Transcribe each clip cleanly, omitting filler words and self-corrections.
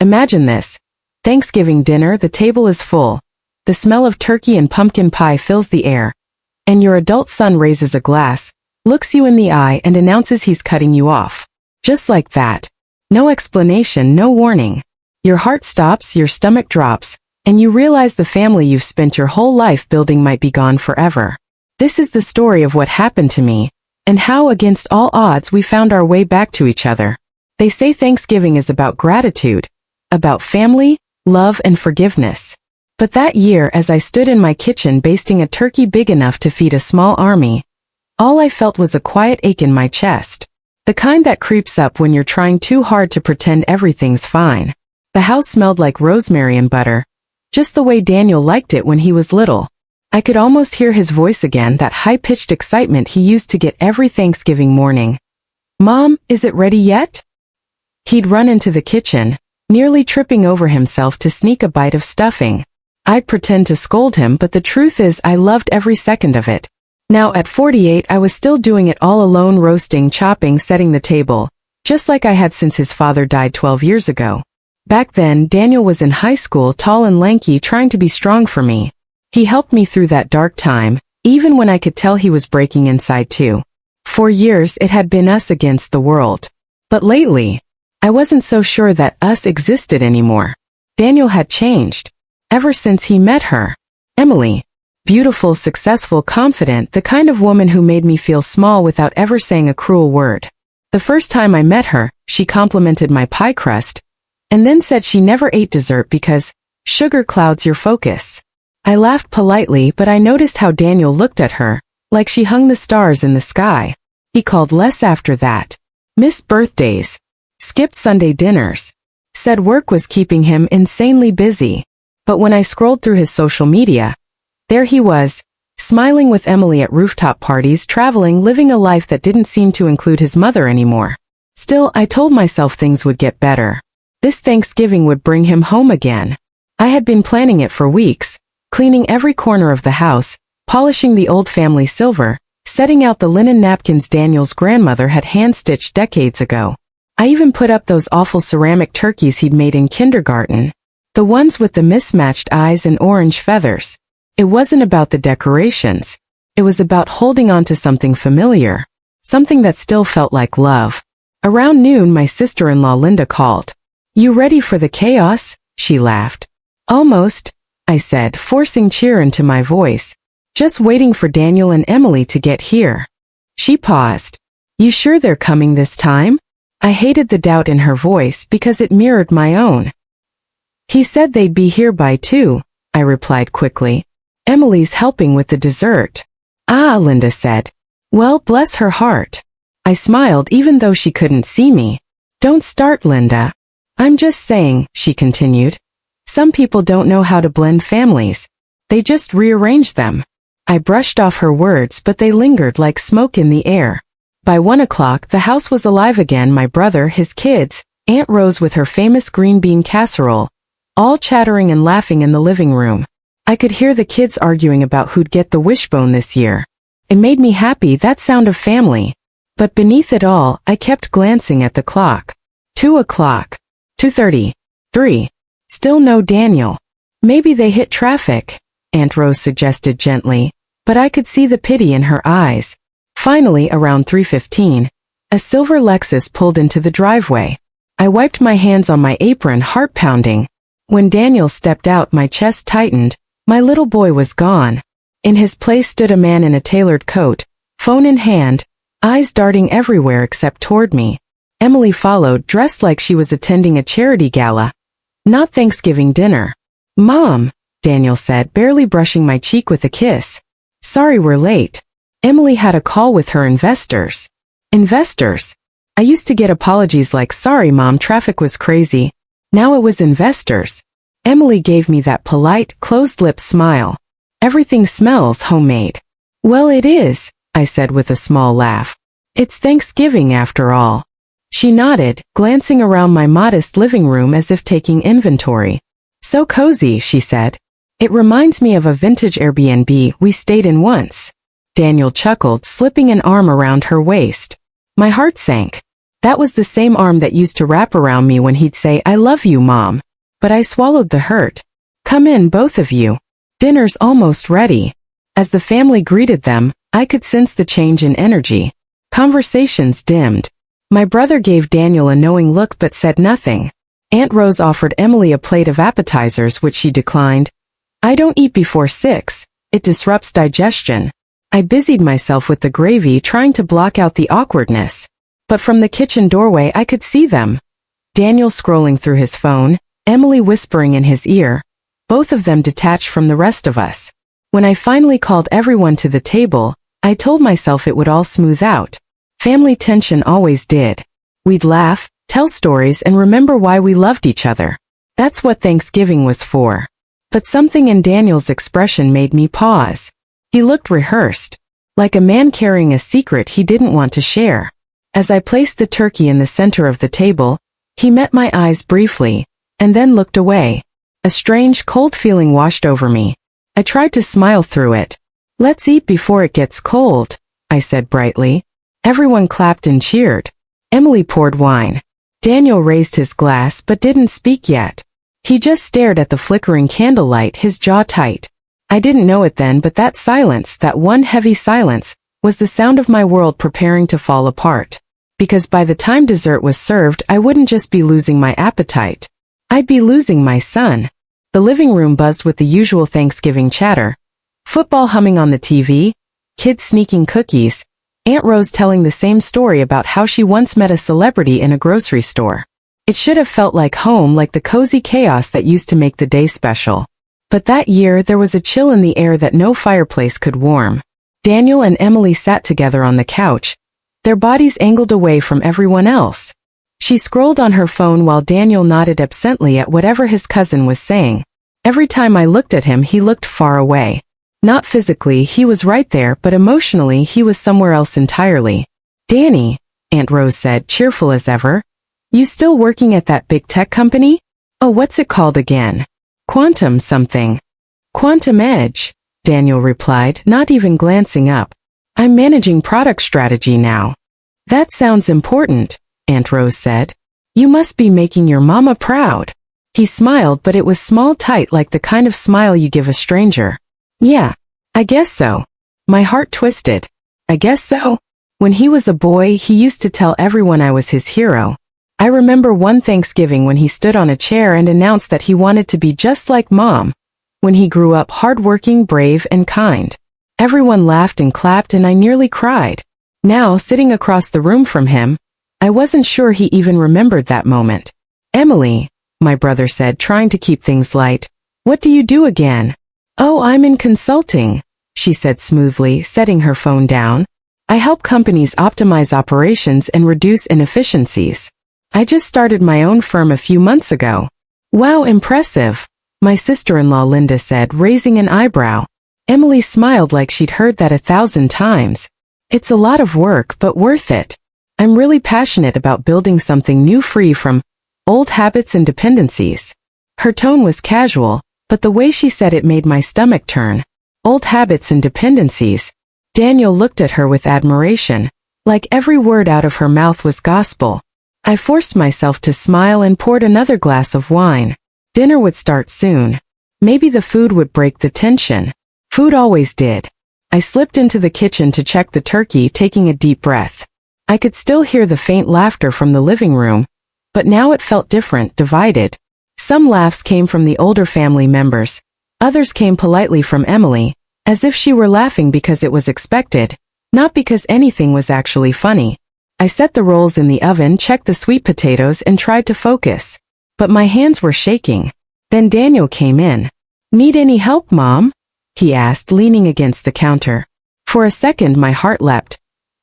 Imagine this. Thanksgiving dinner, the table is full. The smell of turkey and pumpkin pie fills the air. And your adult son raises a glass, looks you in the eye and announces he's cutting you off. Just like that. No explanation, no warning. Your heart stops, your stomach drops, and you realize the family you've spent your whole life building might be gone forever. This is the story of what happened to me, and how against all odds we found our way back to each other. They say Thanksgiving is about gratitude, about family, love and forgiveness. But that year, as I stood in my kitchen basting a turkey big enough to feed a small army, all I felt was a quiet ache in my chest. The kind that creeps up when you're trying too hard to pretend everything's fine. The house smelled like rosemary and butter, just the way Daniel liked it when he was little. I could almost hear his voice again, that high-pitched excitement he used to get every Thanksgiving morning. "Mom, is it ready yet?" He'd run into the kitchen, nearly tripping over himself to sneak a bite of stuffing. I'd pretend to scold him, but the truth is I loved every second of it. Now at 48 I was still doing it all alone, roasting, chopping, setting the table, just like I had since his father died 12 years ago. Back then, Daniel was in high school, tall and lanky, trying to be strong for me. He helped me through that dark time, even when I could tell he was breaking inside too. For years it had been us against the world. But lately, I wasn't so sure that us existed anymore. Daniel had changed. Ever since he met her. Emily. Beautiful, successful, confident, the kind of woman who made me feel small without ever saying a cruel word. The first time I met her, she complimented my pie crust, and then said she never ate dessert because sugar clouds your focus. I laughed politely, but I noticed how Daniel looked at her, like she hung the stars in the sky. He called less after that. Missed birthdays. Skipped Sunday dinners. Said work was keeping him insanely busy. But when I scrolled through his social media, there he was, smiling with Emily at rooftop parties, traveling, living a life that didn't seem to include his mother anymore. Still, I told myself things would get better. This Thanksgiving would bring him home again. I had been planning it for weeks, cleaning every corner of the house, polishing the old family silver, setting out the linen napkins Daniel's grandmother had hand-stitched decades ago. I even put up those awful ceramic turkeys he'd made in kindergarten. The ones with the mismatched eyes and orange feathers. It wasn't about the decorations. It was about holding on to something familiar. Something that still felt like love. Around noon, my sister-in-law Linda called. "You ready for the chaos?" She laughed. "Almost," I said, forcing cheer into my voice. "Just waiting for Daniel and Emily to get here." She paused. "You sure they're coming this time?" I hated the doubt in her voice because it mirrored my own. "He said they'd be here by 2, I replied quickly. "Emily's helping with the dessert." "Ah," Linda said. "Well, bless her heart." I smiled even though she couldn't see me. "Don't start, Linda." "I'm just saying," she continued. "Some people don't know how to blend families. They just rearrange them." I brushed off her words, but they lingered like smoke in the air. By 1 o'clock, the house was alive again, my brother, his kids, Aunt Rose with her famous green bean casserole, all chattering and laughing in the living room. I could hear the kids arguing about who'd get the wishbone this year. It made me happy, that sound of family. But beneath it all, I kept glancing at the clock. 2 o'clock. 2:30. 3. Still no Daniel. "Maybe they hit traffic," Aunt Rose suggested gently, but I could see the pity in her eyes. Finally, around 3:15, a silver Lexus pulled into the driveway. I wiped my hands on my apron, heart pounding. When Daniel stepped out, my chest tightened. My little boy was gone. In his place stood a man in a tailored coat, phone in hand, eyes darting everywhere except toward me. Emily followed, dressed like she was attending a charity gala. Not Thanksgiving dinner. "Mom," Daniel said, barely brushing my cheek with a kiss. "Sorry we're late. Emily had a call with her investors." Investors? I used to get apologies like, "Sorry Mom, traffic was crazy." Now it was investors. Emily gave me that polite, closed-lipped smile. "Everything smells homemade." "Well, it is," I said with a small laugh. "It's Thanksgiving after all." She nodded, glancing around my modest living room as if taking inventory. "So cozy," she said. "It reminds me of a vintage Airbnb we stayed in once." Daniel chuckled, slipping an arm around her waist. My heart sank. That was the same arm that used to wrap around me when he'd say, "I love you, Mom." But I swallowed the hurt. "Come in, both of you. Dinner's almost ready." As the family greeted them, I could sense the change in energy. Conversations dimmed. My brother gave Daniel a knowing look but said nothing. Aunt Rose offered Emily a plate of appetizers which she declined. "I don't eat before 6. It disrupts digestion." I busied myself with the gravy trying to block out the awkwardness. But from the kitchen doorway I could see them. Daniel scrolling through his phone, Emily whispering in his ear, both of them detached from the rest of us. When I finally called everyone to the table, I told myself it would all smooth out. Family tension always did. We'd laugh, tell stories, and remember why we loved each other. That's what Thanksgiving was for. But something in Daniel's expression made me pause. He looked rehearsed, like a man carrying a secret he didn't want to share. As I placed the turkey in the center of the table, he met my eyes briefly, and then looked away. A strange, cold feeling washed over me. I tried to smile through it. "Let's eat before it gets cold," I said brightly. Everyone clapped and cheered. Emily poured wine. Daniel raised his glass but didn't speak yet. He just stared at the flickering candlelight, his jaw tight. I didn't know it then, but that silence, that one heavy silence, was the sound of my world preparing to fall apart. Because by the time dessert was served, I wouldn't just be losing my appetite. I'd be losing my son. The living room buzzed with the usual Thanksgiving chatter. Football humming on the TV, kids sneaking cookies, Aunt Rose telling the same story about how she once met a celebrity in a grocery store. It should have felt like home, like the cozy chaos that used to make the day special. But that year there was a chill in the air that no fireplace could warm. Daniel and Emily sat together on the couch, their bodies angled away from everyone else. She scrolled on her phone while Daniel nodded absently at whatever his cousin was saying. Every time I looked at him, he looked far away. Not physically, he was right there, but emotionally he was somewhere else entirely. "Danny," Aunt Rose said, cheerful as ever, "you still working at that big tech company? Oh, what's it called again? Quantum something." "Quantum Edge," Daniel replied, not even glancing up. "I'm managing product strategy now." "That sounds important," Aunt Rose said. "You must be making your mama proud." He smiled, but it was small, tight, like the kind of smile you give a stranger. "Yeah, I guess so." My heart twisted. I guess so? When he was a boy, he used to tell everyone I was his hero. I remember one Thanksgiving when he stood on a chair and announced that he wanted to be just like Mom. When he grew up, hardworking, brave, and kind. Everyone laughed and clapped and I nearly cried. Now, sitting across the room from him, I wasn't sure he even remembered that moment. "Emily," my brother said, trying to keep things light, "what do you do again?" "Oh, I'm in consulting," she said smoothly, setting her phone down. "I help companies optimize operations and reduce inefficiencies. I just started my own firm a few months ago." "Wow, impressive," my sister-in-law Linda said, raising an eyebrow. Emily smiled like she'd heard that 1,000 times. "It's a lot of work, but worth it. I'm really passionate about building something new, free from old habits and dependencies." Her tone was casual, but the way she said it made my stomach turn. Old habits and dependencies. Daniel looked at her with admiration, like every word out of her mouth was gospel. I forced myself to smile and poured another glass of wine. Dinner would start soon. Maybe the food would break the tension. Food always did. I slipped into the kitchen to check the turkey, taking a deep breath. I could still hear the faint laughter from the living room, but now it felt different, divided. Some laughs came from the older family members. Others came politely from Emily, as if she were laughing because it was expected, not because anything was actually funny. I set the rolls in the oven, checked the sweet potatoes, and tried to focus. But my hands were shaking. Then Daniel came in. "Need any help, Mom?" he asked, leaning against the counter. For a second my heart leapt.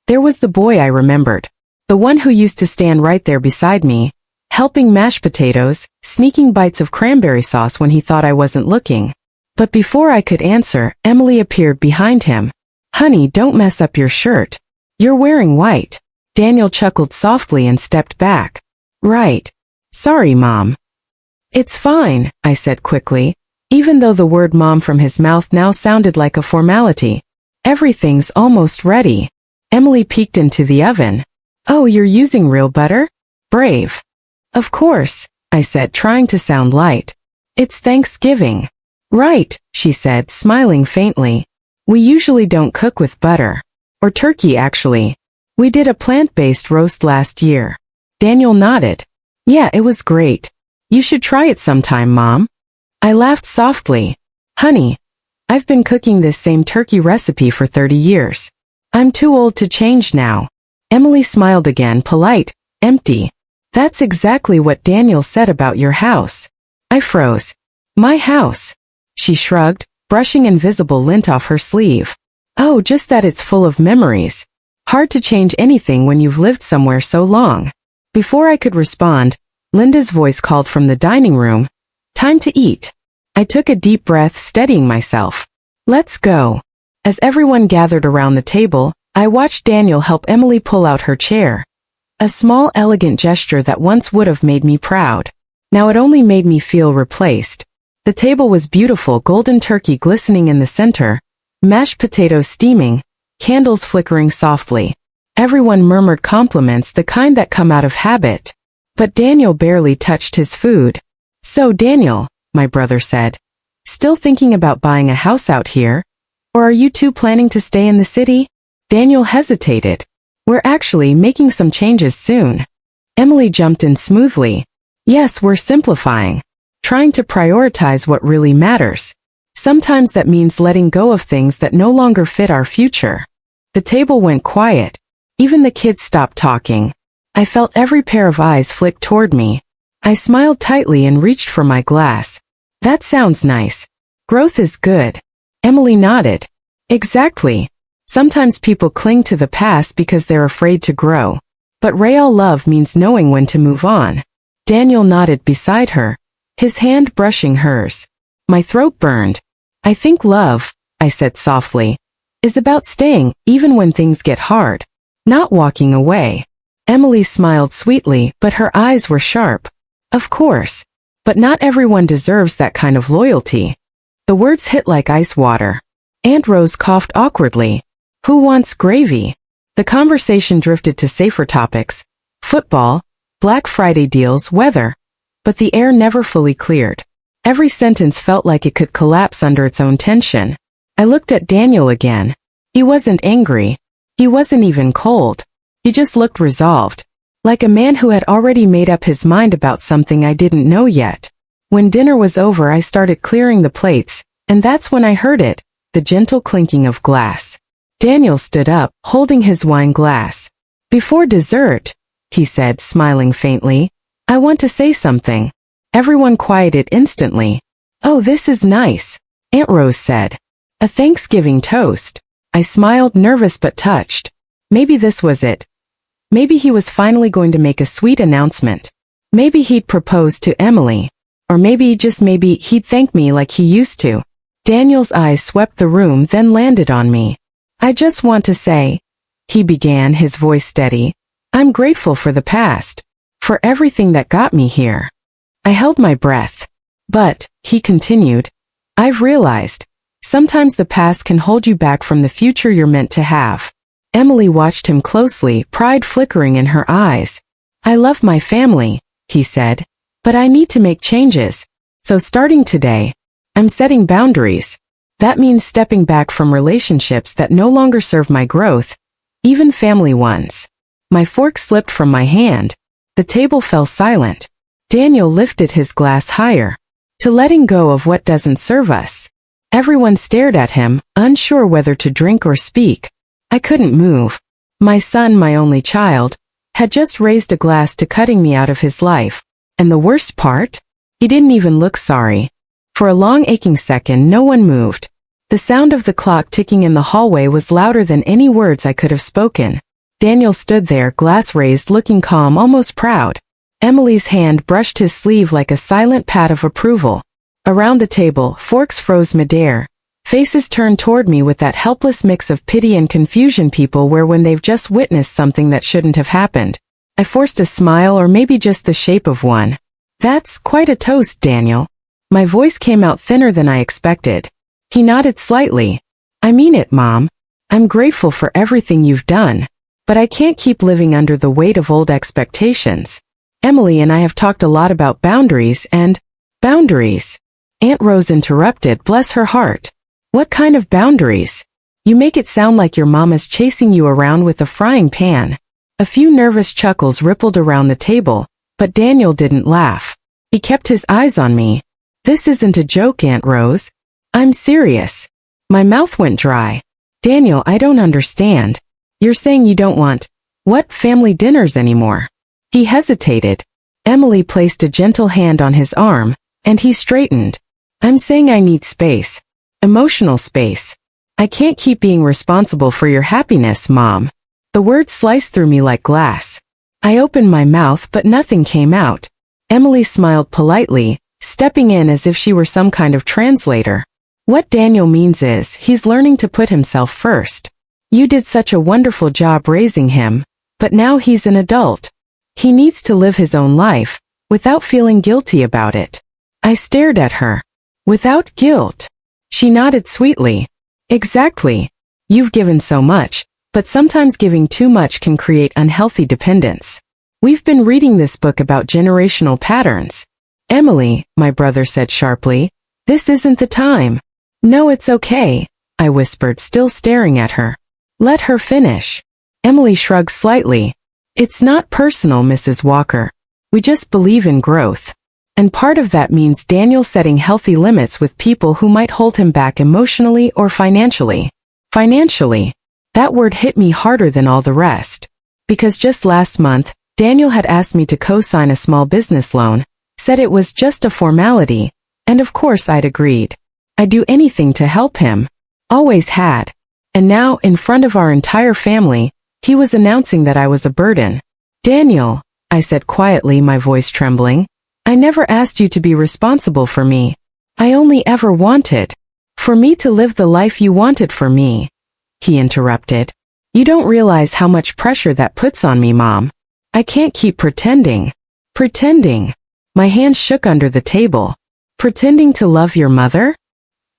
There was the boy I remembered. The one who used to stand right there beside me, helping mash potatoes, sneaking bites of cranberry sauce when he thought I wasn't looking. But before I could answer, Emily appeared behind him. "Honey, don't mess up your shirt. You're wearing white." Daniel chuckled softly and stepped back. "Right. Sorry, Mom." "It's fine," I said quickly, even though the word Mom from his mouth now sounded like a formality. "Everything's almost ready." Emily peeked into the oven. Oh, you're using real butter? Brave. Of course, I said, trying to sound light. It's Thanksgiving. Right, she said, smiling faintly. We usually don't cook with butter. Or turkey, actually. We did a plant-based roast last year. Daniel nodded. Yeah, it was great. You should try it sometime, Mom. I laughed softly. Honey, I've been cooking this same turkey recipe for 30 years. I'm too old to change now. Emily smiled again, polite, empty. That's exactly what Daniel said about your house. I froze. My house. She shrugged, brushing invisible lint off her sleeve. Oh, just that it's full of memories. Hard to change anything when you've lived somewhere so long. Before I could respond, Linda's voice called from the dining room. Time to eat. I took a deep breath, steadying myself. Let's go. As everyone gathered around the table, I watched Daniel help Emily pull out her chair. A small, elegant gesture that once would have made me proud. Now it only made me feel replaced. The table was beautiful, golden turkey glistening in the center, mashed potatoes steaming, candles flickering softly. Everyone murmured compliments, the kind that come out of habit. But Daniel barely touched his food. So Daniel, my brother said, still thinking about buying a house out here? Or are you two planning to stay in the city? Daniel hesitated. We're actually making some changes soon. Emily jumped in smoothly. Yes, we're simplifying. Trying to prioritize what really matters. Sometimes that means letting go of things that no longer fit our future. The table went quiet. Even the kids stopped talking. I felt every pair of eyes flick toward me. I smiled tightly and reached for my glass. That sounds nice. Growth is good. Emily nodded. Exactly. Sometimes people cling to the past because they're afraid to grow. But real love means knowing when to move on. Daniel nodded beside her, his hand brushing hers. My throat burned. I think love, I said softly, is about staying even when things get hard, not walking away. Emily smiled sweetly, but her eyes were sharp. Of course. But not everyone deserves that kind of loyalty. The words hit like ice water. Aunt Rose coughed awkwardly. Who wants gravy? The conversation drifted to safer topics. Football, Black Friday deals, weather. But the air never fully cleared. Every sentence felt like it could collapse under its own tension. I looked at Daniel again. He wasn't angry. He wasn't even cold. He just looked resolved. Like a man who had already made up his mind about something I didn't know yet. When dinner was over, I started clearing the plates, and that's when I heard it, the gentle clinking of glass. Daniel stood up, holding his wine glass. Before dessert, he said, smiling faintly, I want to say something. Everyone quieted instantly. Oh, this is nice, Aunt Rose said. A Thanksgiving toast. I smiled, nervous but touched. Maybe this was it. Maybe he was finally going to make a sweet announcement. Maybe he'd propose to Emily. Or maybe, just maybe, he'd thank me like he used to. Daniel's eyes swept the room, then landed on me. I just want to say, he began, his voice steady, I'm grateful for the past. For everything that got me here. I held my breath. But, he continued, I've realized, sometimes the past can hold you back from the future you're meant to have. Emily watched him closely, pride flickering in her eyes. I love my family, he said, but I need to make changes. So starting today, I'm setting boundaries. That means stepping back from relationships that no longer serve my growth, even family ones. My fork slipped from my hand. The table fell silent. Daniel lifted his glass higher. To letting go of what doesn't serve us. Everyone stared at him, unsure whether to drink or speak. I couldn't move. My son, my only child, had just raised a glass to cutting me out of his life. And the worst part? He didn't even look sorry. For a long aching second, no one moved. The sound of the clock ticking in the hallway was louder than any words I could have spoken. Daniel stood there, glass raised, looking calm, almost proud. Emily's hand brushed his sleeve like a silent pat of approval. Around the table, forks froze midair. Faces turned toward me with that helpless mix of pity and confusion people wear when they've just witnessed something that shouldn't have happened. I forced a smile, or maybe just the shape of one. That's quite a toast, Daniel. My voice came out thinner than I expected. He nodded slightly. I mean it, Mom. I'm grateful for everything you've done. But I can't keep living under the weight of old expectations. Emily and I have talked a lot about boundaries and... Boundaries? Aunt Rose interrupted, bless her heart. What kind of boundaries? You make it sound like your mama's chasing you around with a frying pan. A few nervous chuckles rippled around the table, but Daniel didn't laugh. He kept his eyes on me. This isn't a joke, Aunt Rose. I'm serious. My mouth went dry. Daniel, I don't understand. You're saying you don't want, what, family dinners anymore? He hesitated. Emily placed a gentle hand on his arm, and he straightened. I'm saying I need space. Emotional space. I can't keep being responsible for your happiness, Mom. The words sliced through me like glass. I opened my mouth but nothing came out. Emily smiled politely, stepping in as if she were some kind of translator. What Daniel means is, he's learning to put himself first. You did such a wonderful job raising him, but now he's an adult. He needs to live his own life, without feeling guilty about it. I stared at her. Without guilt. She nodded sweetly. Exactly. You've given so much, but sometimes giving too much can create unhealthy dependence. We've been reading this book about generational patterns. Emily, my brother said sharply, this isn't the time. No, it's okay, I whispered, still staring at her. Let her finish. Emily shrugged slightly. It's not personal, Mrs. Walker. We just believe in growth. And part of that means Daniel setting healthy limits with people who might hold him back emotionally or financially. Financially. That word hit me harder than all the rest. Because just last month, Daniel had asked me to co-sign a small business loan, said it was just a formality, and of course I'd agreed. I'd do anything to help him. Always had. And now, in front of our entire family, he was announcing that I was a burden. Daniel, I said quietly, my voice trembling, I never asked you to be responsible for me. I only ever wanted for me to live the life you wanted for me. He interrupted. You don't realize how much pressure that puts on me, Mom. I can't keep pretending. Pretending. My hands shook under the table. Pretending to love your mother?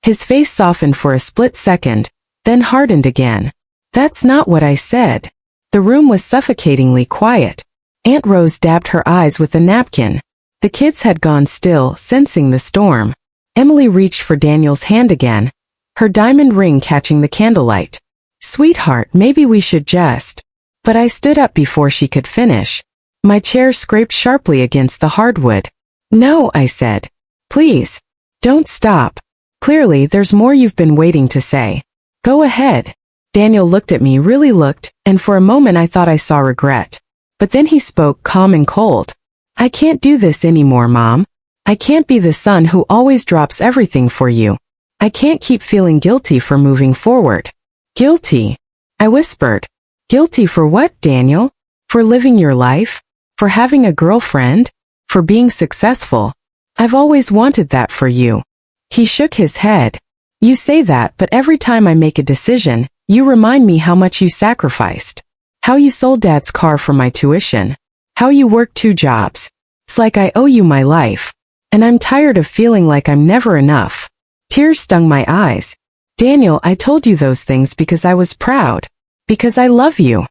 His face softened for a split second, then hardened again. That's not what I said. The room was suffocatingly quiet. Aunt Rose dabbed her eyes with a napkin. The kids had gone still, sensing the storm. Emily reached for Daniel's hand again, her diamond ring catching the candlelight. Sweetheart, maybe we should just... But I stood up before she could finish. My chair scraped sharply against the hardwood. No, I said. Please. Don't stop. Clearly, there's more you've been waiting to say. Go ahead. Daniel looked at me, really looked, and for a moment I thought I saw regret. But then he spoke calm and cold. I can't do this anymore, Mom. I can't be the son who always drops everything for you. I can't keep feeling guilty for moving forward. Guilty? I whispered. Guilty for what, Daniel? For living your life? For having a girlfriend? For being successful? I've always wanted that for you. He shook his head. You say that, but every time I make a decision, you remind me how much you sacrificed. How you sold Dad's car for my tuition. How you worked 2 jobs. It's like I owe you my life. And I'm tired of feeling like I'm never enough. Tears stung my eyes. Daniel, I told you those things because I was proud. Because I love you.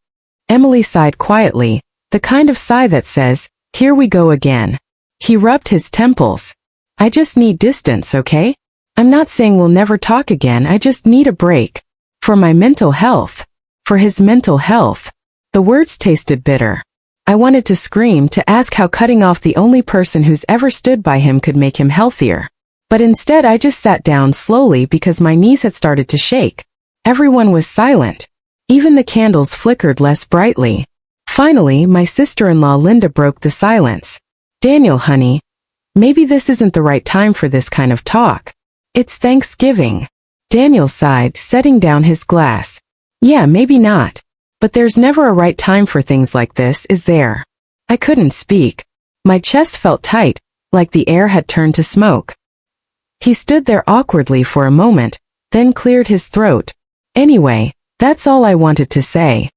Emily sighed quietly, the kind of sigh that says, here we go again. He rubbed his temples. I just need distance, okay? I'm not saying we'll never talk again, I just need a break. For my mental health. For his mental health. The words tasted bitter. I wanted to scream, to ask how cutting off the only person who's ever stood by him could make him healthier. But instead I just sat down slowly because my knees had started to shake. Everyone was silent. Even the candles flickered less brightly. Finally, my sister-in-law Linda broke the silence. Daniel, honey, maybe this isn't the right time for this kind of talk. It's Thanksgiving. Daniel sighed, setting down his glass. Yeah, maybe not. But there's never a right time for things like this, is there? I couldn't speak. My chest felt tight, like the air had turned to smoke. He stood there awkwardly for a moment, then cleared his throat. Anyway, that's all I wanted to say.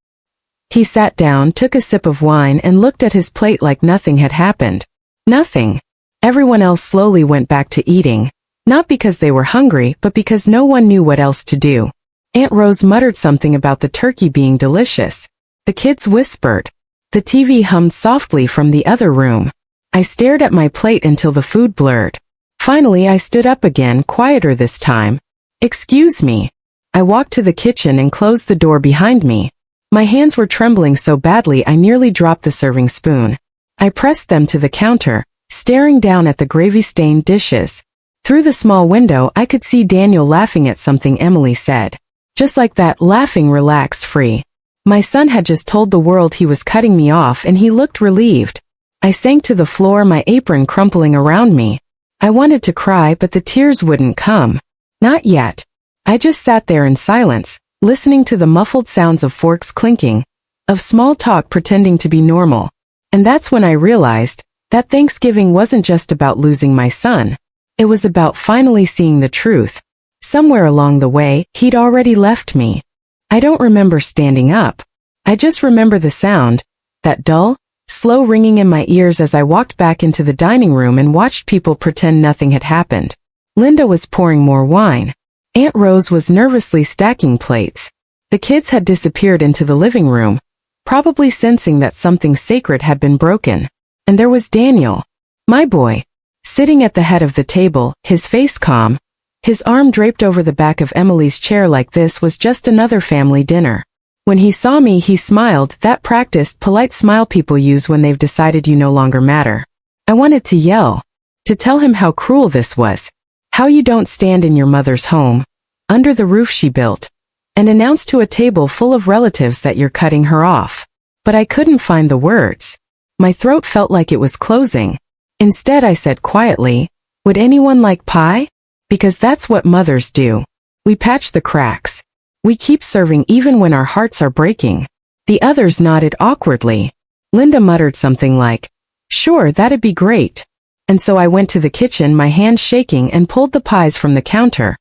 He sat down, took a sip of wine, and looked at his plate like nothing had happened. Nothing. Everyone else slowly went back to eating, not because they were hungry, but because no one knew what else to do. Aunt Rose muttered something about the turkey being delicious. The kids whispered. The TV hummed softly from the other room. I stared at my plate until the food blurred. Finally, I stood up again, quieter this time. Excuse me. I walked to the kitchen and closed the door behind me. My hands were trembling so badly I nearly dropped the serving spoon. I pressed them to the counter, staring down at the gravy-stained dishes. Through the small window, I could see Daniel laughing at something Emily said. Just like that, laughing relax-free. My son had just told the world he was cutting me off and he looked relieved. I sank to the floor, my apron crumpling around me. I wanted to cry, but the tears wouldn't come. Not yet. I just sat there in silence, listening to the muffled sounds of forks clinking, of small talk pretending to be normal. And that's when I realized that Thanksgiving wasn't just about losing my son. It was about finally seeing the truth. Somewhere along the way, he'd already left me. I don't remember standing up. I just remember the sound, that dull, slow ringing in my ears as I walked back into the dining room and watched people pretend nothing had happened. Linda was pouring more wine. Aunt Rose was nervously stacking plates. The kids had disappeared into the living room, probably sensing that something sacred had been broken. And there was Daniel, my boy, sitting at the head of the table, his face calm, his arm draped over the back of Emily's chair like this was just another family dinner. When he saw me, he smiled, that practiced, polite smile people use when they've decided you no longer matter. I wanted to yell, to tell him how cruel this was, how you don't stand in your mother's home, under the roof she built, and announce to a table full of relatives that you're cutting her off. But I couldn't find the words. My throat felt like it was closing. Instead, I said quietly, "Would anyone like pie?" Because that's what mothers do. We patch the cracks. We keep serving even when our hearts are breaking. The others nodded awkwardly. Linda muttered something like, "Sure, that'd be great." And so I went to the kitchen, my hands shaking, and pulled the pies from the counter.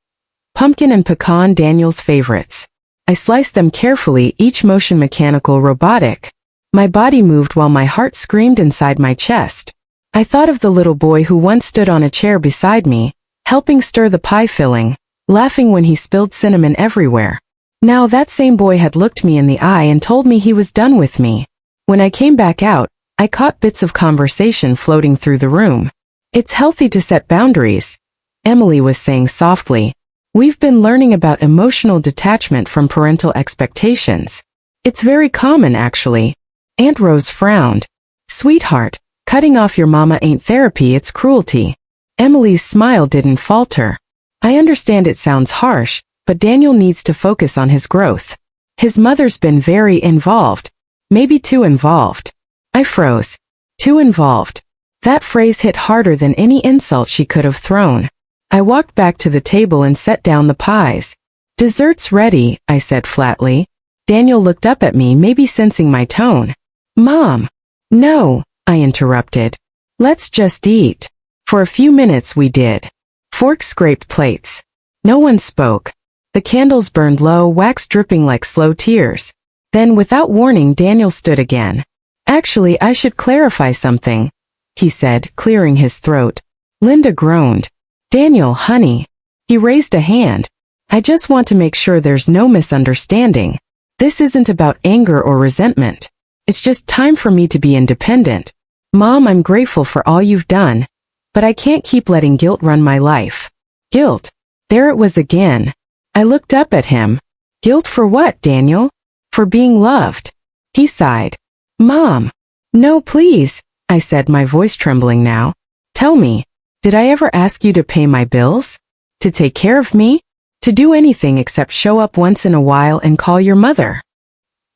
Pumpkin and pecan, Daniel's favorites. I sliced them carefully, each motion mechanical, robotic. My body moved while my heart screamed inside my chest. I thought of the little boy who once stood on a chair beside me, helping stir the pie filling, laughing when he spilled cinnamon everywhere. Now that same boy had looked me in the eye and told me he was done with me. When I came back out, I caught bits of conversation floating through the room. "It's healthy to set boundaries," Emily was saying softly. "We've been learning about emotional detachment from parental expectations. It's very common, actually." Aunt Rose frowned. "Sweetheart, cutting off your mama ain't therapy, it's cruelty." Emily's smile didn't falter. "I understand it sounds harsh, but Daniel needs to focus on his growth. His mother's been very involved. Maybe too involved." I froze. Too involved. That phrase hit harder than any insult she could have thrown. I walked back to the table and set down the pies. "Dessert's ready," I said flatly. Daniel looked up at me, maybe sensing my tone. "Mom." "No," I interrupted. "Let's just eat." For a few minutes we did. Forks scraped plates. No one spoke. The candles burned low, wax dripping like slow tears. Then, without warning, Daniel stood again. "Actually, I should clarify something," he said, clearing his throat. Linda groaned. "Daniel, honey." He raised a hand. "I just want to make sure there's no misunderstanding. This isn't about anger or resentment. It's just time for me to be independent. Mom, I'm grateful for all you've done, but I can't keep letting guilt run my life." Guilt. There it was again. I looked up at him. "Guilt for what, Daniel?" "For being loved." He sighed. "Mom." "No, please," I said, my voice trembling now. "Tell me, did I ever ask you to pay my bills? To take care of me? To do anything except show up once in a while and call your mother?"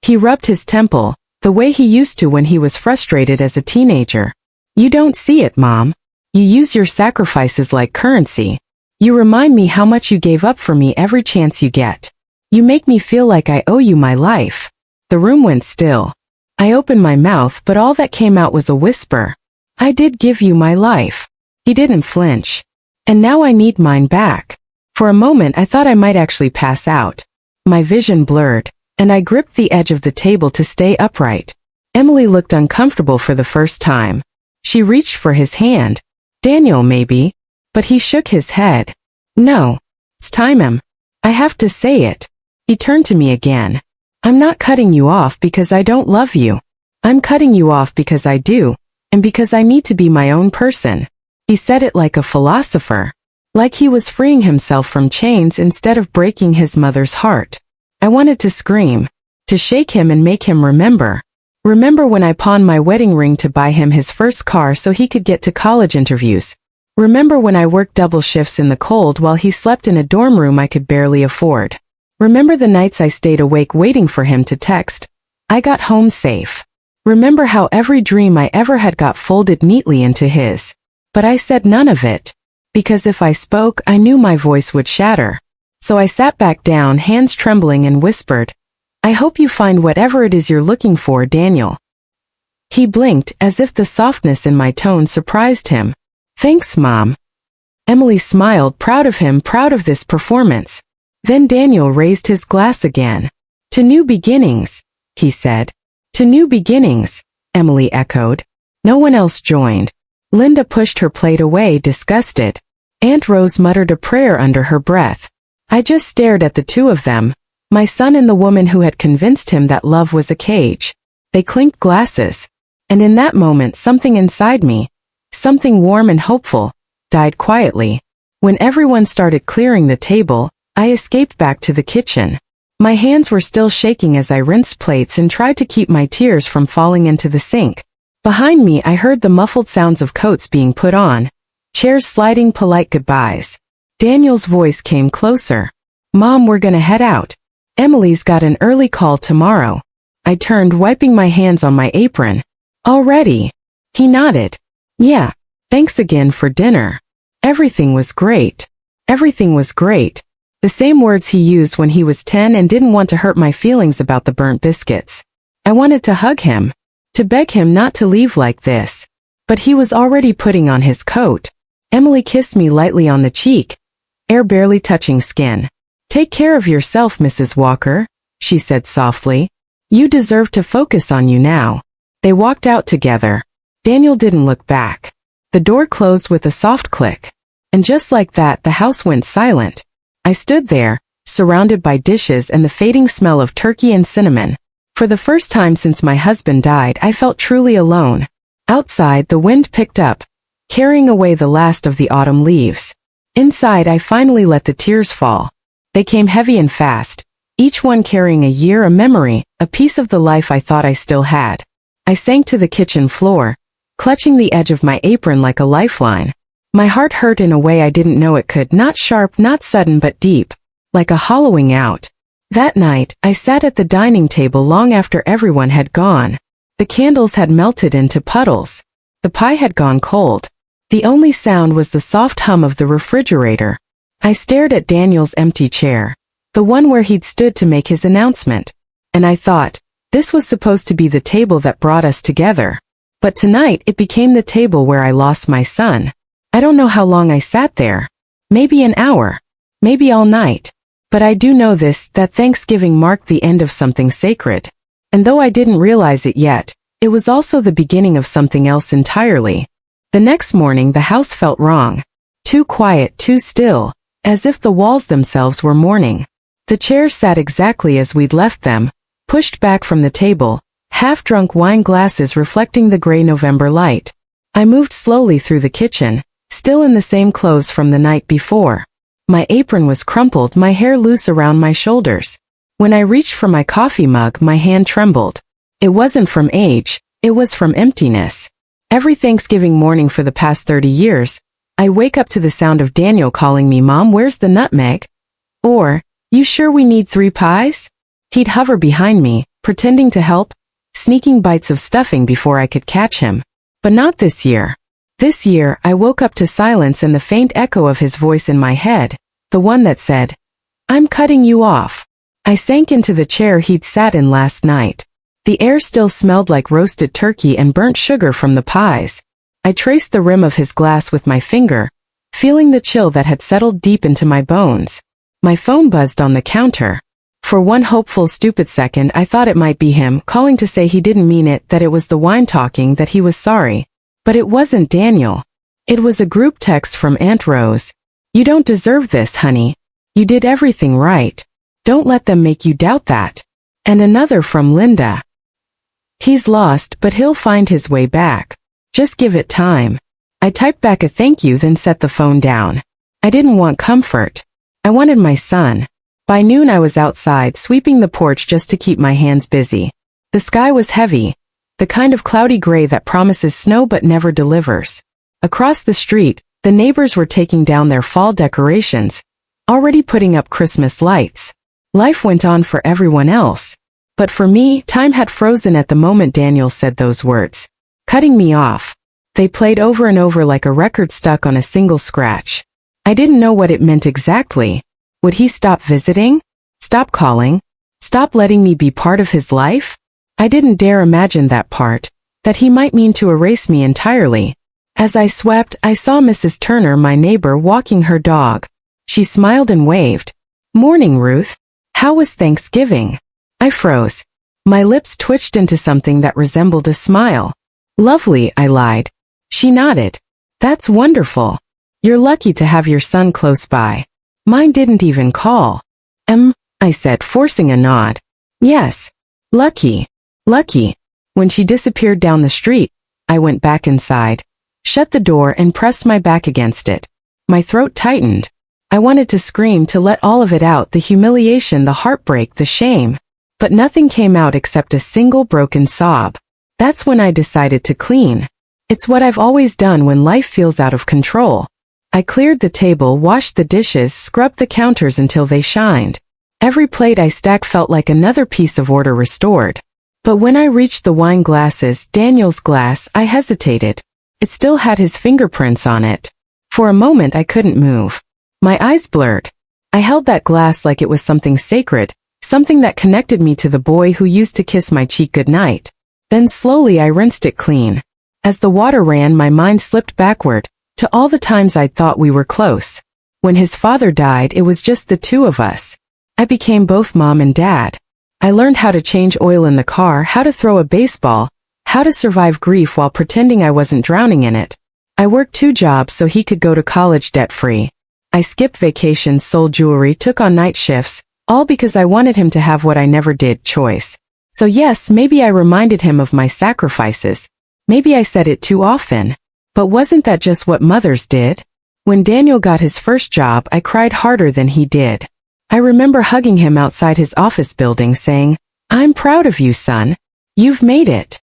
He rubbed his temple, the way he used to when he was frustrated as a teenager. "You don't see it, Mom. You use your sacrifices like currency. You remind me how much you gave up for me every chance you get. You make me feel like I owe you my life." The room went still. I opened my mouth, but all that came out was a whisper. "I did give you my life." He didn't flinch. "And now I need mine back." For a moment I thought I might actually pass out. My vision blurred, and I gripped the edge of the table to stay upright. Emily looked uncomfortable for the first time. She reached for his hand. "Daniel, maybe." But he shook his head. "No. It's time, I have to say it." He turned to me again. I'm not cutting you off because I don't love you. I'm cutting you off because I do, and because I need to be my own person. He said it like a philosopher. Like he was freeing himself from chains instead of breaking his mother's heart. I wanted to scream, to shake him and make him remember. Remember when I pawned my wedding ring to buy him his first car so he could get to college interviews. Remember when I worked double shifts in the cold while he slept in a dorm room I could barely afford. Remember the nights I stayed awake waiting for him to text, "I got home safe." Remember how every dream I ever had got folded neatly into his. But I said none of it. Because if I spoke, I knew my voice would shatter. So I sat back down, hands trembling, and whispered, "I hope you find whatever it is you're looking for, Daniel." He blinked, as if the softness in my tone surprised him. "Thanks, Mom." Emily smiled, proud of him, proud of this performance. Then Daniel raised his glass again. "To new beginnings," he said. "To new beginnings," Emily echoed. No one else joined. Linda pushed her plate away, disgusted. Aunt Rose muttered a prayer under her breath. I just stared at the two of them, my son and the woman who had convinced him that love was a cage. They clinked glasses. And in that moment something inside me, something warm and hopeful, died quietly. When everyone started clearing the table, I escaped back to the kitchen. My hands were still shaking as I rinsed plates and tried to keep my tears from falling into the sink. Behind me I heard the muffled sounds of coats being put on, chairs sliding, polite goodbyes. Daniel's voice came closer. "Mom, we're gonna head out. Emily's got an early call tomorrow." I turned, wiping my hands on my apron. "Already?" He nodded. "Yeah, thanks again for dinner. Everything was great. Everything was great." The same words he used when he was 10 and didn't want to hurt my feelings about the burnt biscuits. I wanted to hug him, to beg him not to leave like this. But he was already putting on his coat. Emily kissed me lightly on the cheek, air barely touching skin. "Take care of yourself, Mrs. Walker," she said softly. "You deserve to focus on you now." They walked out together. Daniel didn't look back. The door closed with a soft click. And just like that, the house went silent. I stood there, surrounded by dishes and the fading smell of turkey and cinnamon. For the first time since my husband died, I felt truly alone. Outside, the wind picked up, carrying away the last of the autumn leaves. Inside, I finally let the tears fall. They came heavy and fast, each one carrying a year, a memory, a piece of the life I thought I still had. I sank to the kitchen floor, clutching the edge of my apron like a lifeline. My heart hurt in a way I didn't know it could, not sharp, not sudden, but deep, like a hollowing out. That night, I sat at the dining table long after everyone had gone. The candles had melted into puddles. The pie had gone cold. The only sound was the soft hum of the refrigerator. I stared at Daniel's empty chair, the one where he'd stood to make his announcement. And I thought, this was supposed to be the table that brought us together. But tonight it became the table where I lost my son. I don't know how long I sat there. Maybe an hour. Maybe all night. But I do know this, that Thanksgiving marked the end of something sacred. And though I didn't realize it yet, it was also the beginning of something else entirely. The next morning the house felt wrong. Too quiet, too still, as if the walls themselves were mourning. The chairs sat exactly as we'd left them, pushed back from the table, half-drunk wine glasses reflecting the gray November light. I moved slowly through the kitchen, still in the same clothes from the night before. My apron was crumpled, my hair loose around my shoulders. When I reached for my coffee mug, my hand trembled. It wasn't from age, it was from emptiness. Every Thanksgiving morning for the past 30 years, I wake up to the sound of Daniel calling me, "Mom, where's the nutmeg?" Or, "You sure we need 3 pies?" He'd hover behind me, pretending to help, sneaking bites of stuffing before I could catch him. But not this year. This year, I woke up to silence and the faint echo of his voice in my head, the one that said, "I'm cutting you off." I sank into the chair he'd sat in last night. The air still smelled like roasted turkey and burnt sugar from the pies. I traced the rim of his glass with my finger, feeling the chill that had settled deep into my bones. My phone buzzed on the counter. For one hopeful, stupid second, I thought it might be him, calling to say he didn't mean it, that it was the wine talking, that he was sorry. But it wasn't Daniel. It was a group text from Aunt Rose. "You don't deserve this, honey. You did everything right. Don't let them make you doubt that." And another from Linda. He's lost, but he'll find his way back. Just give it time. I typed back a thank you, then set the phone down. I didn't want comfort. I wanted my son. By noon I was outside sweeping the porch just to keep my hands busy. The sky was heavy, the kind of cloudy gray that promises snow but never delivers. Across the street, the neighbors were taking down their fall decorations, already putting up Christmas lights. Life went on for everyone else. But for me, time had frozen at the moment Daniel said those words, cutting me off. They played over and over like a record stuck on a single scratch. I didn't know what it meant exactly. Would he stop visiting? Stop calling? Stop letting me be part of his life? I didn't dare imagine that part, that he might mean to erase me entirely. As I swept, I saw Mrs. Turner, my neighbor, walking her dog. She smiled and waved. "Morning, Ruth. How was Thanksgiving?" I froze. My lips twitched into something that resembled a smile. "Lovely," I lied. She nodded. "That's wonderful. You're lucky to have your son close by. Mine didn't even call." I said, forcing a nod. "Yes. Lucky. Lucky." When she disappeared down the street, I went back inside, shut the door and pressed my back against it. My throat tightened. I wanted to scream, to let all of it out, the humiliation, the heartbreak, the shame. But nothing came out except a single broken sob. That's when I decided to clean. It's what I've always done when life feels out of control. I cleared the table, washed the dishes, scrubbed the counters until they shined. Every plate I stacked felt like another piece of order restored. But when I reached the wine glasses, Daniel's glass, I hesitated. It still had his fingerprints on it. For a moment I couldn't move. My eyes blurred. I held that glass like it was something sacred, something that connected me to the boy who used to kiss my cheek goodnight. Then slowly I rinsed it clean. As the water ran, my mind slipped backward, to all the times I'd thought we were close. When his father died, it was just the two of us. I became both mom and dad. I learned how to change oil in the car, how to throw a baseball, how to survive grief while pretending I wasn't drowning in it. I worked 2 jobs so he could go to college debt-free. I skipped vacations, sold jewelry, took on night shifts, all because I wanted him to have what I never did, choice. So yes, maybe I reminded him of my sacrifices. Maybe I said it too often. But wasn't that just what mothers did? When Daniel got his first job, I cried harder than he did. I remember hugging him outside his office building saying, "I'm proud of you, son. You've made it."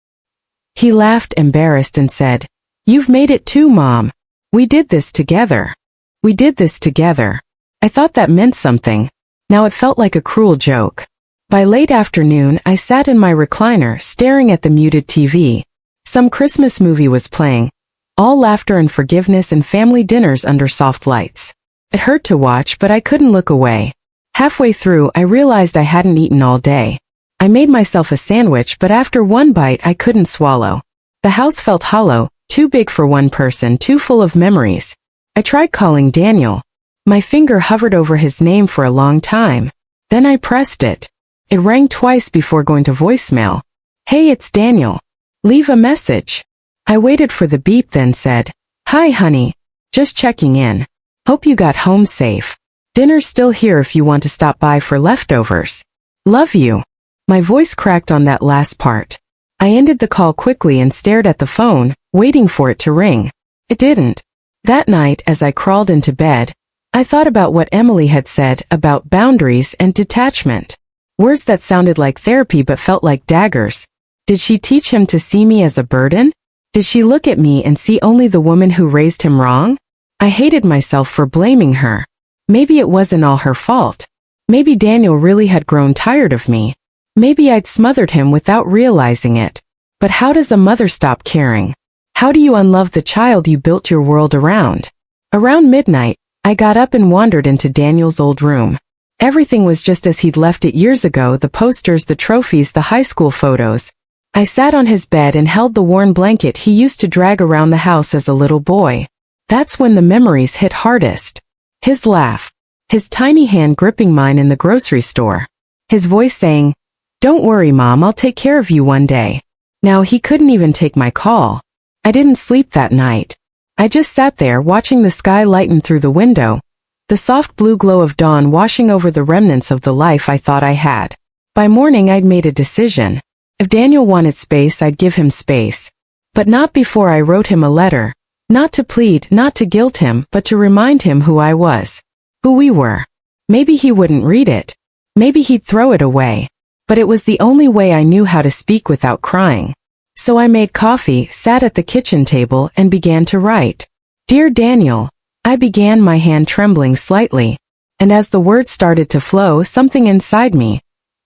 He laughed, embarrassed, and said, "You've made it too, Mom. We did this together. We did this together." I thought that meant something. Now it felt like a cruel joke. By late afternoon, I sat in my recliner, staring at the muted TV. Some Christmas movie was playing. All laughter and forgiveness and family dinners under soft lights. It hurt to watch, but I couldn't look away. Halfway through, I realized I hadn't eaten all day. I made myself a sandwich, but after one bite, I couldn't swallow. The house felt hollow, too big for one person, too full of memories. I tried calling Daniel. My finger hovered over his name for a long time. Then I pressed it. It rang twice before going to voicemail. "Hey, it's Daniel. Leave a message." I waited for the beep, then said, "Hi, honey. Just checking in. Hope you got home safe. Dinner's still here if you want to stop by for leftovers. Love you." My voice cracked on that last part. I ended the call quickly and stared at the phone, waiting for it to ring. It didn't. That night, as I crawled into bed, I thought about what Emily had said about boundaries and detachment. Words that sounded like therapy but felt like daggers. Did she teach him to see me as a burden? Did she look at me and see only the woman who raised him wrong? I hated myself for blaming her. Maybe it wasn't all her fault. Maybe Daniel really had grown tired of me. Maybe I'd smothered him without realizing it. But how does a mother stop caring? How do you unlove the child you built your world around? Around midnight, I got up and wandered into Daniel's old room. Everything was just as he'd left it years ago, the posters, the trophies, the high school photos. I sat on his bed and held the worn blanket he used to drag around the house as a little boy. That's when the memories hit hardest. His laugh. His tiny hand gripping mine in the grocery store. His voice saying, "Don't worry, Mom, I'll take care of you one day." Now he couldn't even take my call. I didn't sleep that night. I just sat there watching the sky lighten through the window, the soft blue glow of dawn washing over the remnants of the life I thought I had. By morning I'd made a decision. If Daniel wanted space, I'd give him space. But not before I wrote him a letter. Not to plead, not to guilt him, but to remind him who I was. Who we were. Maybe he wouldn't read it. Maybe he'd throw it away. But it was the only way I knew how to speak without crying. So I made coffee, sat at the kitchen table, and began to write. Dear Daniel, I began, my hand trembling slightly. And as the words started to flow, something inside me,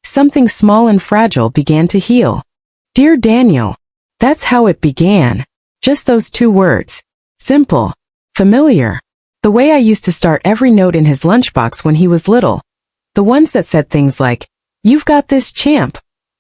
something small and fragile, began to heal. Dear Daniel. That's how it began. Just those 2 words. Simple. Familiar. The way I used to start every note in his lunchbox when he was little. The ones that said things like, "You've got this, champ."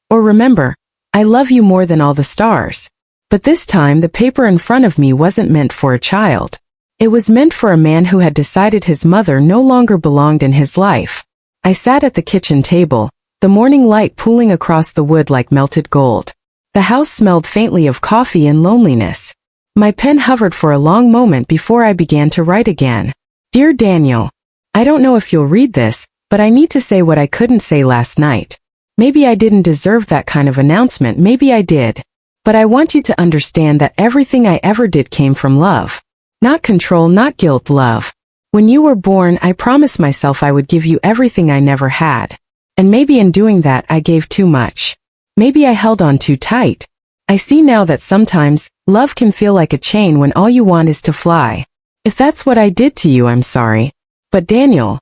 Or remember, "I love you more than all the stars." But this time the paper in front of me wasn't meant for a child. It was meant for a man who had decided his mother no longer belonged in his life. I sat at the kitchen table, the morning light pooling across the wood like melted gold. The house smelled faintly of coffee and loneliness. My pen hovered for a long moment before I began to write again. Dear Daniel, I don't know if you'll read this, but I need to say what I couldn't say last night. Maybe I didn't deserve that kind of announcement, maybe I did. But I want you to understand that everything I ever did came from love. Not control, not guilt, love. When you were born, I promised myself I would give you everything I never had. And maybe in doing that I gave too much. Maybe I held on too tight. I see now that sometimes, love can feel like a chain when all you want is to fly. If that's what I did to you, I'm sorry. But Daniel,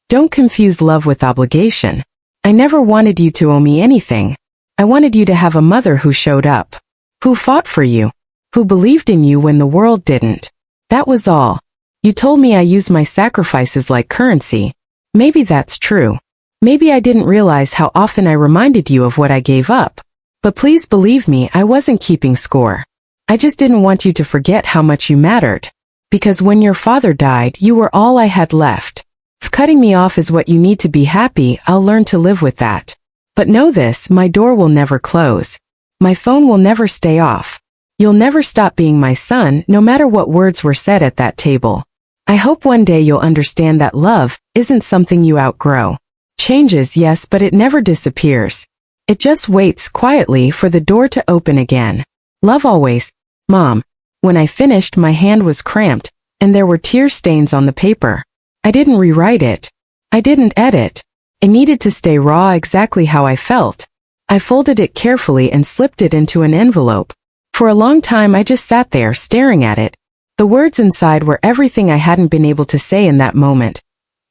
don't confuse love with obligation. I never wanted you to owe me anything. I wanted you to have a mother who showed up. Who fought for you. Who believed in you when the world didn't. That was all. You told me I used my sacrifices like currency. Maybe that's true. Maybe I didn't realize how often I reminded you of what I gave up. But please believe me, I wasn't keeping score. I just didn't want you to forget how much you mattered. Because when your father died, you were all I had left. If cutting me off is what you need to be happy, I'll learn to live with that. But know this, my door will never close. My phone will never stay off. You'll never stop being my son, no matter what words were said at that table. I hope one day you'll understand that love isn't something you outgrow. Changes, yes, but it never disappears. It just waits quietly for the door to open again. Love always, Mom. When I finished, my hand was cramped, and there were tear stains on the paper. I didn't rewrite it. I didn't edit. It needed to stay raw, exactly how I felt. I folded it carefully and slipped it into an envelope. For a long time I just sat there staring at it. The words inside were everything I hadn't been able to say in that moment.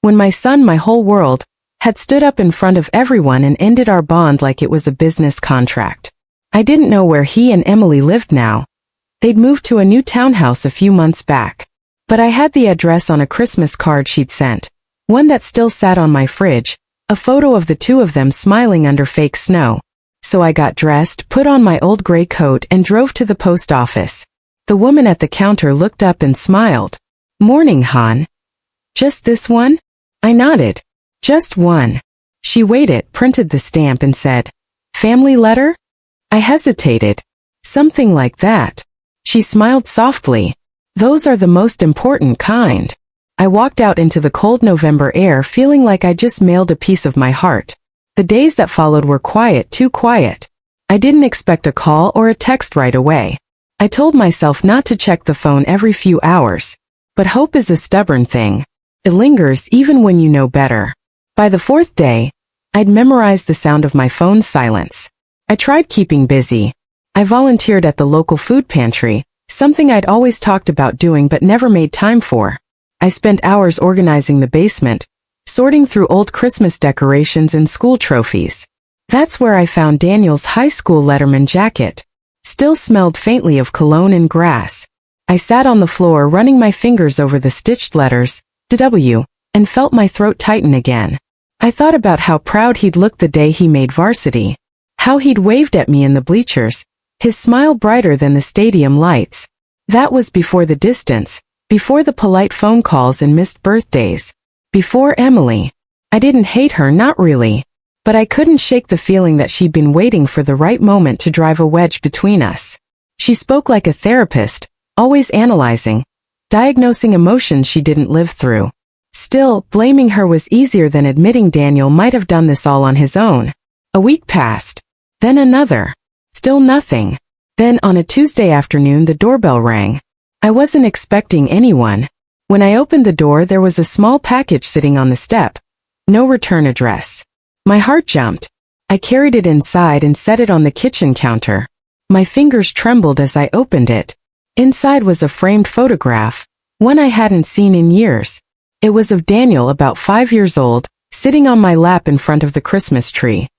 When my son, my whole world, had stood up in front of everyone and ended our bond like it was a business contract. I didn't know where he and Emily lived now. They'd moved to a new townhouse a few months back. But I had the address on a Christmas card she'd sent, one that still sat on my fridge, a photo of the 2 of them smiling under fake snow. So I got dressed, put on my old gray coat, and drove to the post office. The woman at the counter looked up and smiled. Morning, hon. Just this one? I nodded. Just one. She weighed it, printed the stamp, and said, Family letter? I hesitated. Something like that. She smiled softly. Those are the most important kind. I walked out into the cold November air feeling like I just mailed a piece of my heart. The days that followed were quiet, too quiet. I didn't expect a call or a text right away. I told myself not to check the phone every few hours. But hope is a stubborn thing. It lingers even when you know better. By the 4th day, I'd memorized the sound of my phone's silence. I tried keeping busy. I volunteered at the local food pantry, something I'd always talked about doing but never made time for. I spent hours organizing the basement, sorting through old Christmas decorations and school trophies. That's where I found Daniel's high school Letterman jacket. Still smelled faintly of cologne and grass. I sat on the floor running my fingers over the stitched letters, W, and felt my throat tighten again. I thought about how proud he'd looked the day he made varsity. How he'd waved at me in the bleachers, his smile brighter than the stadium lights. That was before the distance, before the polite phone calls and missed birthdays. Before Emily. I didn't hate her, not really. But I couldn't shake the feeling that she'd been waiting for the right moment to drive a wedge between us. She spoke like a therapist, always analyzing, diagnosing emotions she didn't live through. Still, blaming her was easier than admitting Daniel might have done this all on his own. A week passed. Then another. Still nothing. Then on a Tuesday afternoon the doorbell rang. I wasn't expecting anyone. When I opened the door there was a small package sitting on the step. No return address. My heart jumped. I carried it inside and set it on the kitchen counter. My fingers trembled as I opened it. Inside was a framed photograph, one I hadn't seen in years. It was of Daniel, about 5 years old, sitting on my lap in front of the Christmas tree.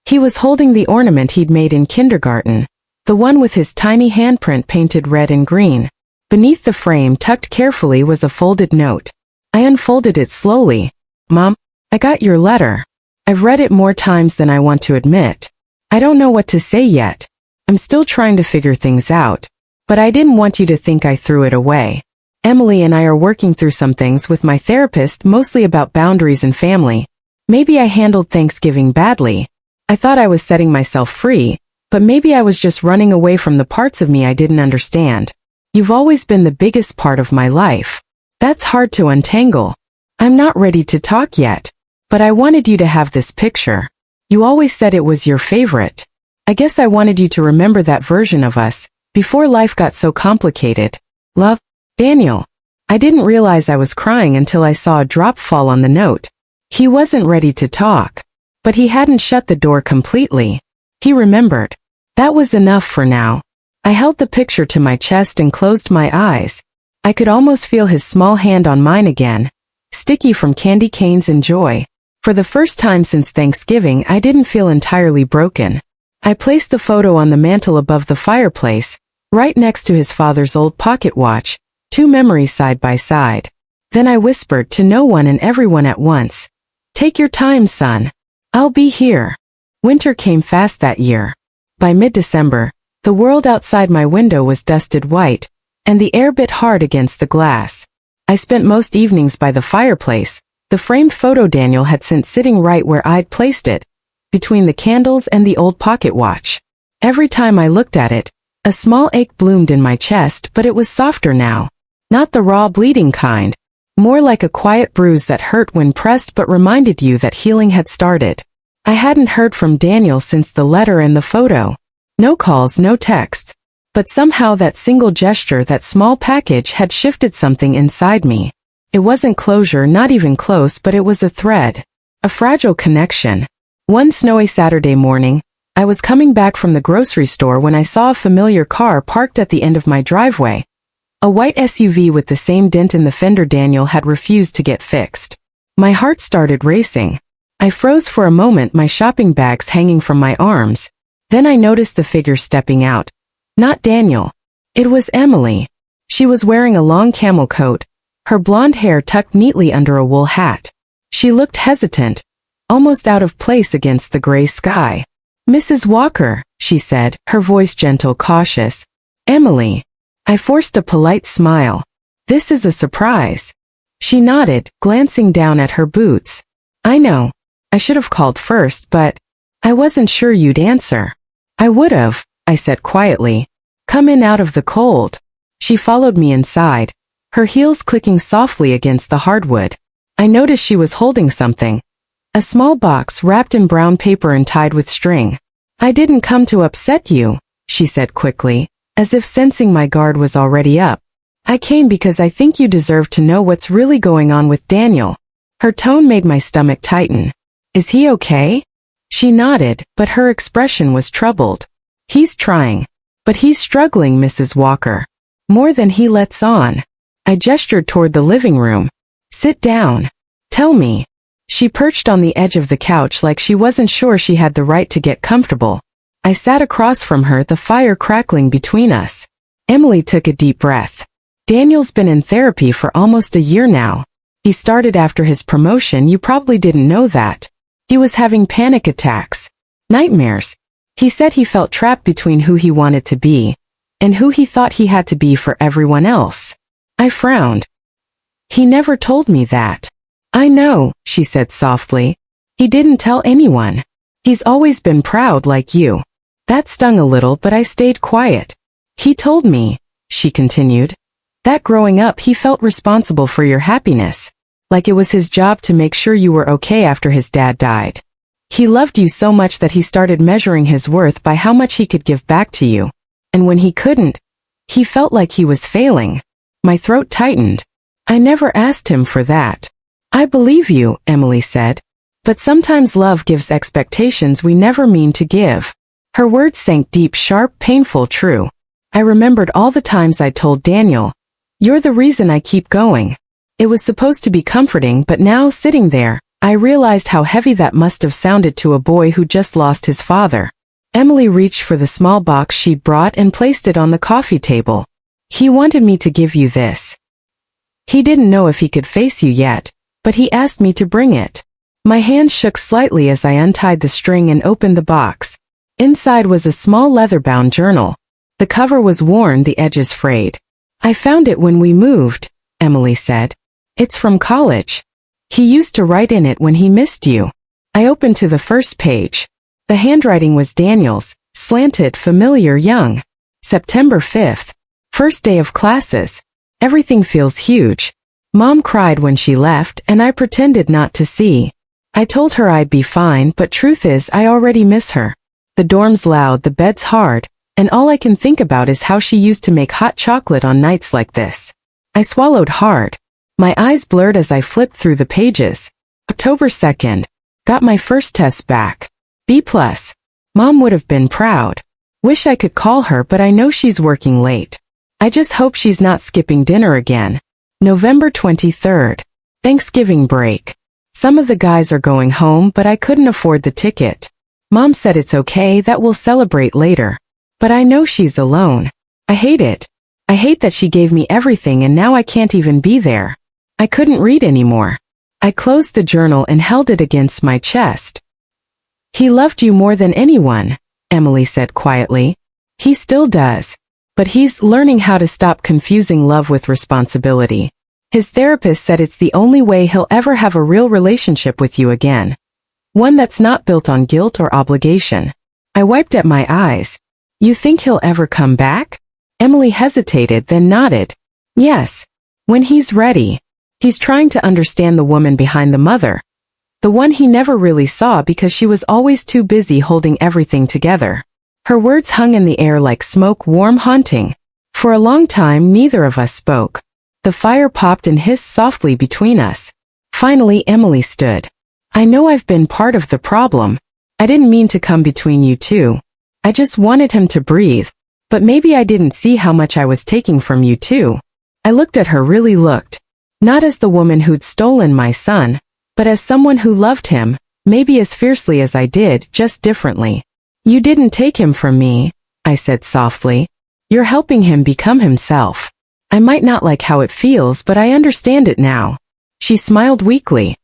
He was holding the ornament he'd made in kindergarten, the one with his tiny handprint painted red and green. Beneath the frame, tucked carefully, was a folded note. I unfolded it slowly. "Mom, I got your letter. I've read it more times than I want to admit. I don't know what to say yet. I'm still trying to figure things out. But I didn't want you to think I threw it away. Emily and I are working through some things with my therapist, mostly about boundaries and family. Maybe I handled Thanksgiving badly. I thought I was setting myself free, but maybe I was just running away from the parts of me I didn't understand. You've always been the biggest part of my life. That's hard to untangle. I'm not ready to talk yet. But I wanted you to have this picture. You always said it was your favorite. I guess I wanted you to remember that version of us, before life got so complicated. Love, Daniel." I didn't realize I was crying until I saw a drop fall on the note. He wasn't ready to talk. But he hadn't shut the door completely. He remembered. That was enough for now. I held the picture to my chest and closed my eyes. I could almost feel his small hand on mine again, sticky from candy canes and joy. For the first time since Thanksgiving, I didn't feel entirely broken. I placed the photo on the mantel above the fireplace, right next to his father's old pocket watch, two memories side by side. Then I whispered to no one and everyone at once, "Take your time, son. I'll be here." Winter came fast that year. By mid-December, the world outside my window was dusted white, and the air bit hard against the glass. I spent most evenings by the fireplace, the framed photo Daniel had sent sitting right where I'd placed it, between the candles and the old pocket watch. Every time I looked at it, a small ache bloomed in my chest, but it was softer now. Not the raw bleeding kind. More like a quiet bruise that hurt when pressed but reminded you that healing had started. I hadn't heard from Daniel since the letter and the photo. No calls, no texts. But somehow that single gesture, that small package, had shifted something inside me. It wasn't closure, not even close, but it was a thread. A fragile connection. One snowy Saturday morning, I was coming back from the grocery store when I saw a familiar car parked at the end of my driveway. A white SUV with the same dent in the fender Daniel had refused to get fixed. My heart started racing. I froze for a moment, my shopping bags hanging from my arms. Then I noticed the figure stepping out. Not Daniel. It was Emily. She was wearing a long camel coat, her blonde hair tucked neatly under a wool hat. She looked hesitant, almost out of place against the gray sky. "Mrs. Walker," she said, her voice gentle, cautious. "Emily." I forced a polite smile. "This is a surprise." She nodded, glancing down at her boots. "I know. I should have called first, but I wasn't sure you'd answer." "I would have," I said quietly. "Come in out of the cold." She followed me inside, her heels clicking softly against the hardwood. I noticed she was holding something. A small box wrapped in brown paper and tied with string. "I didn't come to upset you," she said quickly, as if sensing my guard was already up. "I came because I think you deserve to know what's really going on with Daniel." Her tone made my stomach tighten. "Is he okay?" She nodded, but her expression was troubled. "He's trying. But he's struggling, Mrs. Walker. More than he lets on." I gestured toward the living room. "Sit down. Tell me." She perched on the edge of the couch like she wasn't sure she had the right to get comfortable. I sat across from her, the fire crackling between us. Emily took a deep breath. "Daniel's been in therapy for almost a year now. He started after his promotion. You probably didn't know that. He was having panic attacks. Nightmares. He said he felt trapped between who he wanted to be and who he thought he had to be for everyone else." I frowned. "He never told me that." "I know," she said softly. "He didn't tell anyone. He's always been proud like you." That stung a little, but I stayed quiet. "He told me," she continued, "that growing up he felt responsible for your happiness. Like it was his job to make sure you were okay after his dad died. He loved you so much that he started measuring his worth by how much he could give back to you. And when he couldn't, he felt like he was failing. My throat tightened. I never asked him for that. I believe you, Emily said. But sometimes love gives expectations we never mean to give. Her words sank deep, sharp, painful, true. I remembered all the times I told Daniel, "You're the reason I keep going." It was supposed to be comforting, but now, sitting there, I realized how heavy that must have sounded to a boy who just lost his father. Emily reached for the small box she'd brought and placed it on the coffee table. "He wanted me to give you this. He didn't know if he could face you yet, but he asked me to bring it." My hand shook slightly as I untied the string and opened the box. Inside was a small leather-bound journal. The cover was worn, the edges frayed. "I found it when we moved," Emily said. "It's from college. He used to write in it when he missed you." I opened to the first page. The handwriting was Daniel's, slanted, familiar, young. September 5th. First day of classes. Everything feels huge. Mom cried when she left, and I pretended not to see. I told her I'd be fine, but truth is I already miss her. The dorm's loud, the bed's hard, and all I can think about is how she used to make hot chocolate on nights like this. I swallowed hard. My eyes blurred as I flipped through the pages. October 2nd. Got my first test back. B+. Mom would have been proud. Wish I could call her, but I know she's working late. I just hope she's not skipping dinner again. November 23rd. Thanksgiving break. Some of the guys are going home, but I couldn't afford the ticket. Mom said it's okay, that we'll celebrate later. But I know she's alone. I hate it. I hate that she gave me everything and now I can't even be there. I couldn't read anymore. I closed the journal and held it against my chest. "He loved you more than anyone," Emily said quietly. "He still does. But he's learning how to stop confusing love with responsibility. His therapist said it's the only way he'll ever have a real relationship with you again. One that's not built on guilt or obligation." I wiped at my eyes. "You think he'll ever come back?" Emily hesitated, then nodded. "Yes. When he's ready. He's trying to understand the woman behind the mother. The one he never really saw because she was always too busy holding everything together." Her words hung in the air like smoke, warm, haunting. For a long time, neither of us spoke. The fire popped and hissed softly between us. Finally, Emily stood. "I know I've been part of the problem. I didn't mean to come between you two. I just wanted him to breathe. But maybe I didn't see how much I was taking from you too." I looked at her, really looked. Not as the woman who'd stolen my son, but as someone who loved him, maybe as fiercely as I did, just differently. "You didn't take him from me," I said softly. "You're helping him become himself. I might not like how it feels, but I understand it now." She smiled weakly.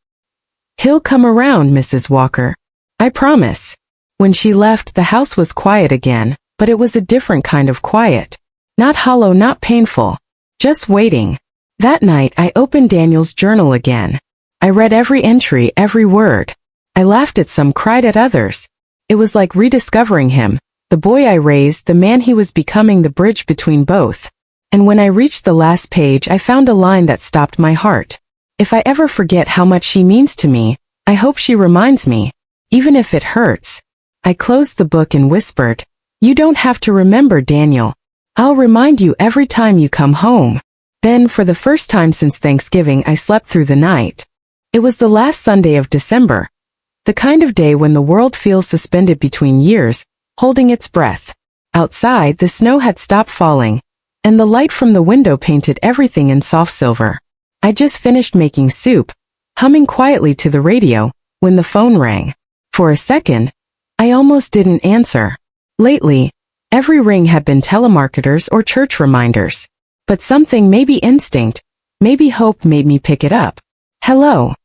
"He'll come around, Mrs. Walker. I promise." When she left, the house was quiet again, but it was a different kind of quiet. Not hollow, not painful. Just waiting. That night, I opened Daniel's journal again. I read every entry, every word. I laughed at some, cried at others. It was like rediscovering him, the boy I raised, the man he was becoming, the bridge between both. And when I reached the last page, I found a line that stopped my heart. "If I ever forget how much she means to me, I hope she reminds me, even if it hurts." I closed the book and whispered, "You don't have to remember, Daniel. I'll remind you every time you come home." Then, for the first time since Thanksgiving, I slept through the night. It was the last Sunday of December. The kind of day when the world feels suspended between years, holding its breath. Outside, the snow had stopped falling, and the light from the window painted everything in soft silver. I just finished making soup, humming quietly to the radio, when the phone rang. For a second, I almost didn't answer. Lately, every ring had been telemarketers or church reminders. But something, maybe instinct, maybe hope, made me pick it up. "Hello."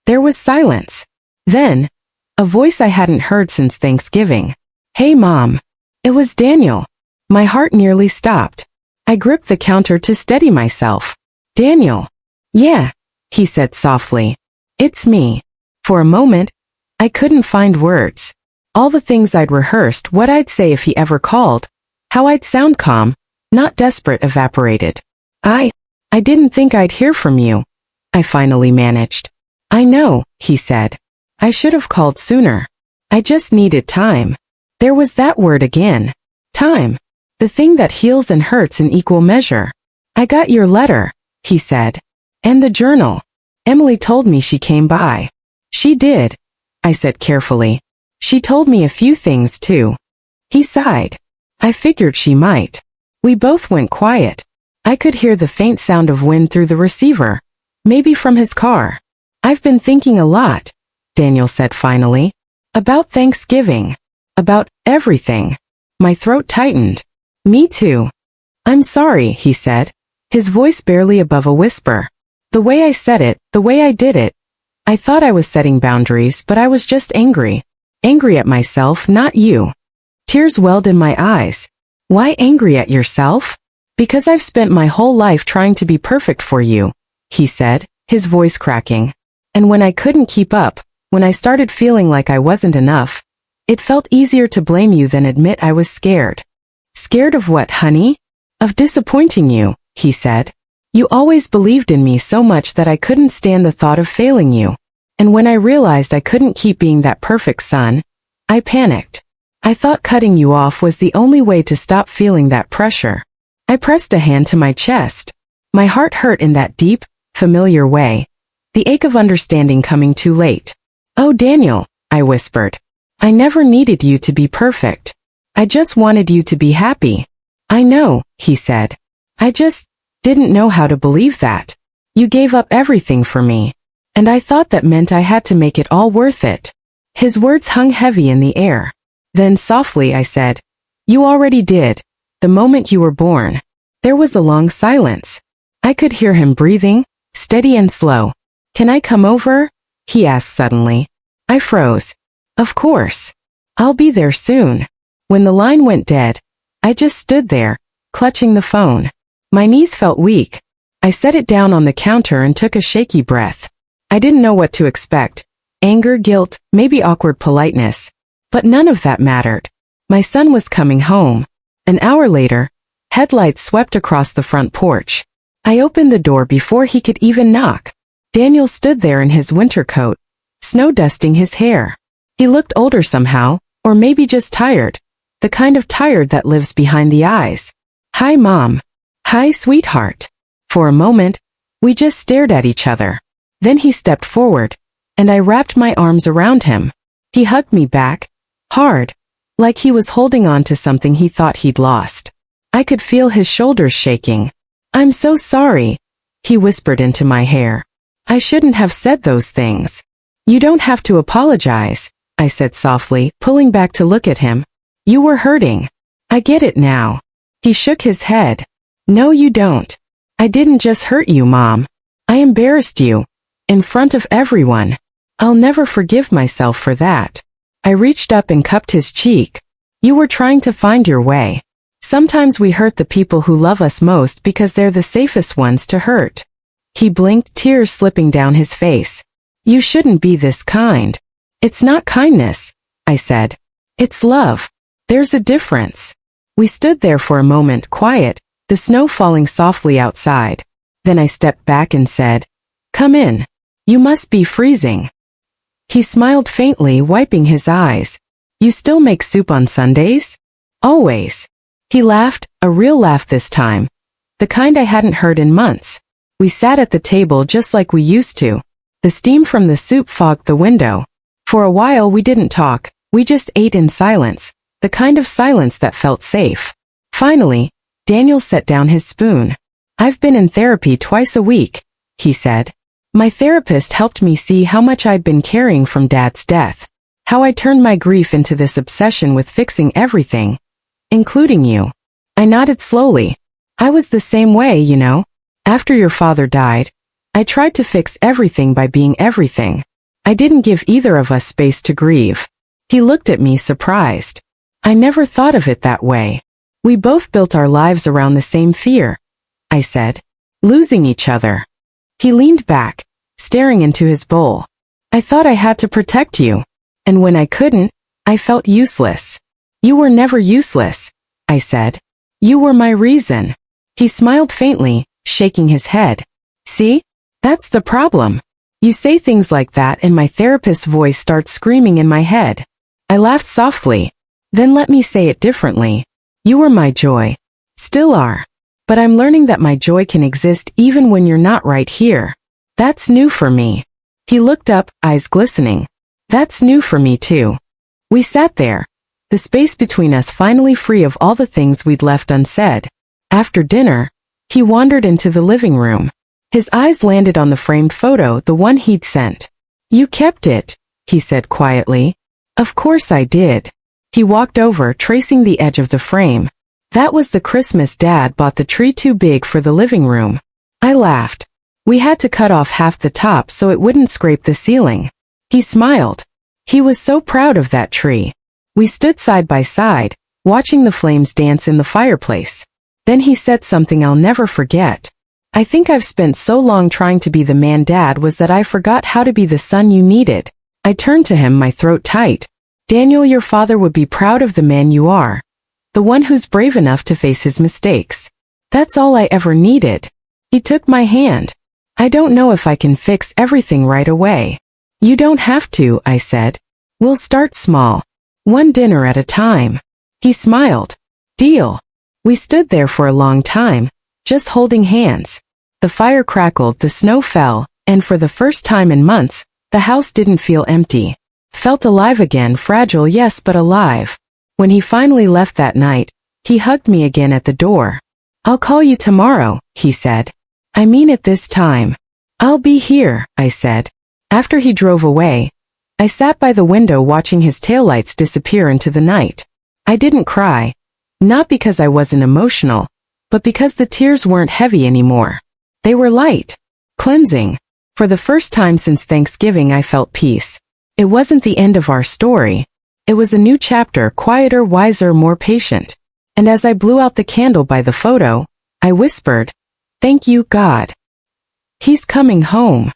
There was silence. Then, a voice I hadn't heard since Thanksgiving. "Hey, Mom." It was Daniel. My heart nearly stopped. I gripped the counter to steady myself. "Daniel." "Yeah," he said softly. "It's me." For a moment, I couldn't find words. All the things I'd rehearsed, what I'd say if he ever called, how I'd sound calm, not desperate, evaporated. I didn't think I'd hear from you," I finally managed. "I know," he said. "I should have called sooner." I just needed time. There was that word again. Time. The thing that heals and hurts in equal measure. I got your letter, he said. And the journal. Emily told me she came by. She did, I said carefully. She told me a few things too. He sighed. I figured she might. We both went quiet. I could hear the faint sound of wind through the receiver. Maybe from his car. I've been thinking a lot, Daniel said finally. About Thanksgiving. About everything. My throat tightened. Me too. I'm sorry, he said, his voice barely above a whisper. The way I said it, the way I did it. I thought I was setting boundaries, but I was just angry. Angry at myself, not you. Tears welled in my eyes. Why angry at yourself? Because I've spent my whole life trying to be perfect for you, he said, his voice cracking. And when I couldn't keep up, when I started feeling like I wasn't enough, it felt easier to blame you than admit I was scared. Scared of what, honey? Of disappointing you, he said. You always believed in me so much that I couldn't stand the thought of failing you. And when I realized I couldn't keep being that perfect son, I panicked. I thought cutting you off was the only way to stop feeling that pressure. I pressed a hand to my chest. My heart hurt in that deep, familiar way. The ache of understanding coming too late. Oh, Daniel, I whispered. I never needed you to be perfect. I just wanted you to be happy. I know, he said. I just didn't know how to believe that. You gave up everything for me. And I thought that meant I had to make it all worth it. His words hung heavy in the air. Then softly I said, You already did, the moment you were born. There was a long silence. I could hear him breathing, steady and slow. Can I come over? He asked suddenly. I froze. Of course. I'll be there soon. When the line went dead, I just stood there, clutching the phone. My knees felt weak. I set it down on the counter and took a shaky breath. I didn't know what to expect. Anger, guilt, maybe awkward politeness. But none of that mattered. My son was coming home. An hour later, headlights swept across the front porch. I opened the door before he could even knock. Daniel stood there in his winter coat, snow dusting his hair. He looked older somehow, or maybe just tired. The kind of tired that lives behind the eyes. Hi, Mom. Hi, sweetheart. For a moment, we just stared at each other. Then he stepped forward, and I wrapped my arms around him. He hugged me back, hard, like he was holding on to something he thought he'd lost. I could feel his shoulders shaking. I'm so sorry, he whispered into my hair. I shouldn't have said those things. You don't have to apologize, I said softly, pulling back to look at him. You were hurting. I get it now. He shook his head. No, you don't. I didn't just hurt you, Mom. I embarrassed you. In front of everyone. I'll never forgive myself for that. I reached up and cupped his cheek. You were trying to find your way. Sometimes we hurt the people who love us most because they're the safest ones to hurt. He blinked, tears slipping down his face. You shouldn't be this kind. It's not kindness, I said. It's love. There's a difference. We stood there for a moment, quiet, the snow falling softly outside. Then I stepped back and said, Come in. You must be freezing. He smiled faintly, wiping his eyes. You still make soup on Sundays? Always. He laughed, a real laugh this time. The kind I hadn't heard in months. We sat at the table just like we used to. The steam from the soup fogged the window. For a while we didn't talk, we just ate in silence, the kind of silence that felt safe. Finally, Daniel set down his spoon. I've been in therapy twice a week, he said. My therapist helped me see how much I'd been carrying from Dad's death. How I turned my grief into this obsession with fixing everything, including you. I nodded slowly. I was the same way, you know. After your father died, I tried to fix everything by being everything. I didn't give either of us space to grieve. He looked at me surprised. I never thought of it that way. We both built our lives around the same fear, I said. Losing each other. He leaned back, staring into his bowl. I thought I had to protect you. And when I couldn't, I felt useless. You were never useless, I said. You were my reason. He smiled faintly, shaking his head. See? That's the problem. You say things like that and my therapist's voice starts screaming in my head. I laughed softly. Then let me say it differently. You were my joy. Still are. But I'm learning that my joy can exist even when you're not right here. That's new for me. He looked up, eyes glistening. That's new for me too. We sat there, the space between us finally free of all the things we'd left unsaid. After dinner, he wandered into the living room. His eyes landed on the framed photo, the one he'd sent. You kept it, he said quietly. Of course I did. He walked over, tracing the edge of the frame. That was the Christmas Dad bought the tree too big for the living room. I laughed. We had to cut off half the top so it wouldn't scrape the ceiling. He smiled. He was so proud of that tree. We stood side by side, watching the flames dance in the fireplace. Then he said something I'll never forget. I think I've spent so long trying to be the man Dad was that I forgot how to be the son you needed. I turned to him, my throat tight. Daniel, your father would be proud of the man you are. The one who's brave enough to face his mistakes. That's all I ever needed. He took my hand. I don't know if I can fix everything right away. You don't have to, I said. We'll start small. One dinner at a time. He smiled. Deal. We stood there for a long time, just holding hands. The fire crackled, the snow fell, and for the first time in months, the house didn't feel empty. Felt alive again, fragile yes, but alive. When he finally left that night, he hugged me again at the door. I'll call you tomorrow, he said. I mean it this time. I'll be here, I said. After he drove away, I sat by the window watching his taillights disappear into the night. I didn't cry. Not because I wasn't emotional, but because the tears weren't heavy anymore. They were light, cleansing. For the first time since Thanksgiving I felt peace. It wasn't the end of our story. It was a new chapter, quieter, wiser, more patient. And as I blew out the candle by the photo, I whispered, "Thank you, God. He's coming home."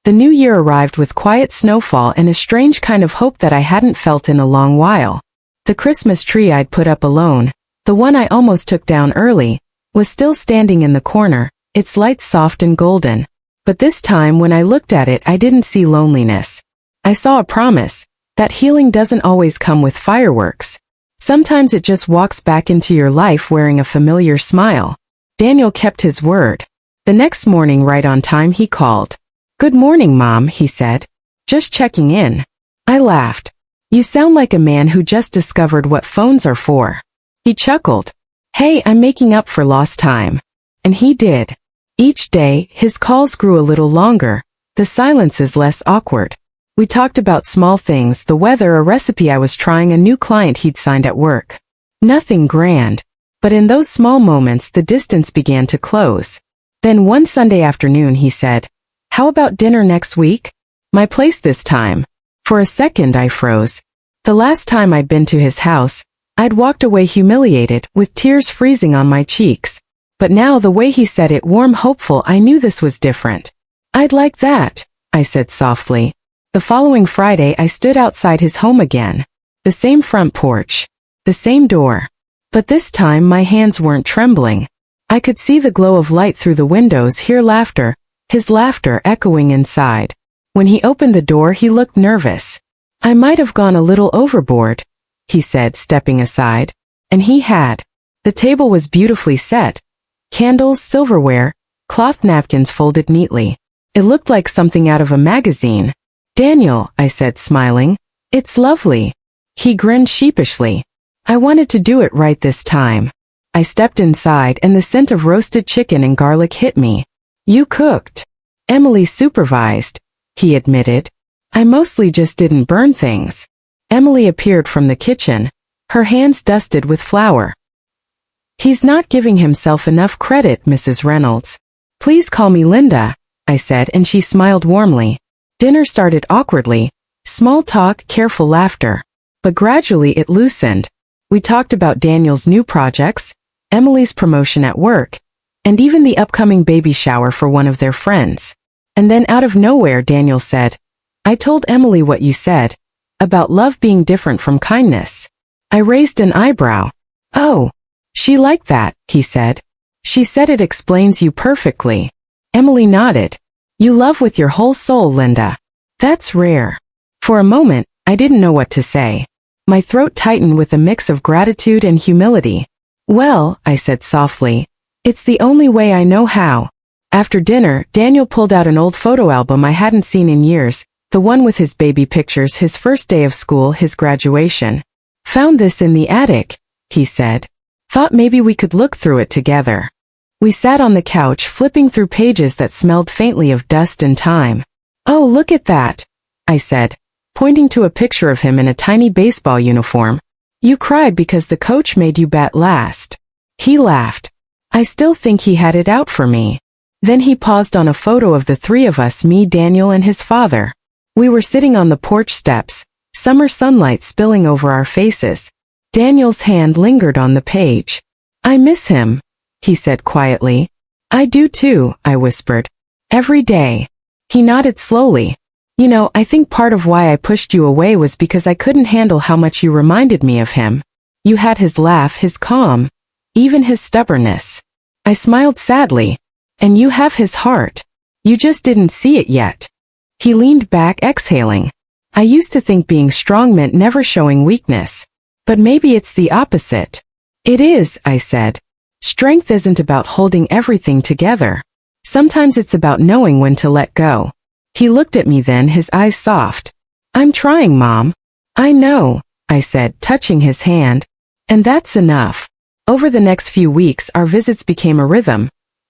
The new year arrived with quiet snowfall and a strange kind of hope that I hadn't felt in a long while. The Christmas tree I'd put up alone, the one I almost took down early, was still standing in the corner, its lights soft and golden. But this time when I looked at it I didn't see loneliness. I saw a promise, that healing doesn't always come with fireworks. Sometimes it just walks back into your life wearing a familiar smile. Daniel kept his word. The next morning right on time he called. "Good morning, Mom," he said. "Just checking in." I laughed. "You sound like a man who just discovered what phones are for." He chuckled. "Hey, I'm making up for lost time." And he did. Each day, his calls grew a little longer, the silences less awkward. We talked about small things, the weather, a recipe I was trying, a new client he'd signed at work. Nothing grand. But in those small moments the distance began to close. Then one Sunday afternoon he said, "How about dinner next week? My place this time." For a second I froze. The last time I'd been to his house, I'd walked away humiliated, with tears freezing on my cheeks. But now the way he said it, warm, hopeful, I knew this was different. "I'd like that," I said softly. The following Friday I stood outside his home again. The same front porch. The same door. But this time my hands weren't trembling. I could see the glow of light through the windows, hear laughter, his laughter echoing inside. When he opened the door he looked nervous. "I might have gone a little overboard," he said, stepping aside. And he had. The table was beautifully set. Candles, silverware, cloth napkins folded neatly. It looked like something out of a magazine. "Daniel," I said, smiling. "It's lovely." He grinned sheepishly. I wanted to do it right this time. I stepped inside and the scent of roasted chicken and garlic hit me. "You cooked." "Emily supervised," he admitted. "I mostly just didn't burn things." Emily appeared from the kitchen, her hands dusted with flour. "He's not giving himself enough credit, Mrs. Reynolds." "Please call me Linda," I said, and she smiled warmly. Dinner started awkwardly, small talk, careful laughter. But gradually it loosened. We talked about Daniel's new projects, Emily's promotion at work, and even the upcoming baby shower for one of their friends. And then out of nowhere Daniel said, "I told Emily what you said, about love being different from kindness." I raised an eyebrow. "Oh, she liked that," he said. "She said it explains you perfectly." Emily nodded. "You love with your whole soul, Linda. That's rare." For a moment, I didn't know what to say. My throat tightened with a mix of gratitude and humility. Well, I said softly, it's the only way I know how. After dinner, Daniel pulled out an old photo album I hadn't seen in years, the one with his baby pictures, his first day of school, his graduation. Found this in the attic, he said. Thought maybe we could look through it together. We sat on the couch flipping through pages that smelled faintly of dust and time. Oh, look at that, I said, pointing to a picture of him in a tiny baseball uniform. You cried because the coach made you bat last. He laughed. I still think he had it out for me. Then he paused on a photo of the three of us, me, Daniel, and his father. We were sitting on the porch steps, summer sunlight spilling over our faces. Daniel's hand lingered on the page. I miss him, he said quietly. I do too, I whispered. Every day. He nodded slowly. You know, I think part of why I pushed you away was because I couldn't handle how much you reminded me of him. You had his laugh, his calm, even his stubbornness. I smiled sadly. And you have his heart. You just didn't see it yet. He leaned back, exhaling. I used to think being strong meant never showing weakness. But maybe it's the opposite. It is, I said. Strength isn't about holding everything together. Sometimes it's about knowing when to let go. He looked at me then, his eyes soft. I'm trying, Mom. I know, I said, touching his hand. And that's enough. Over the next few weeks, our visits became a rhythm.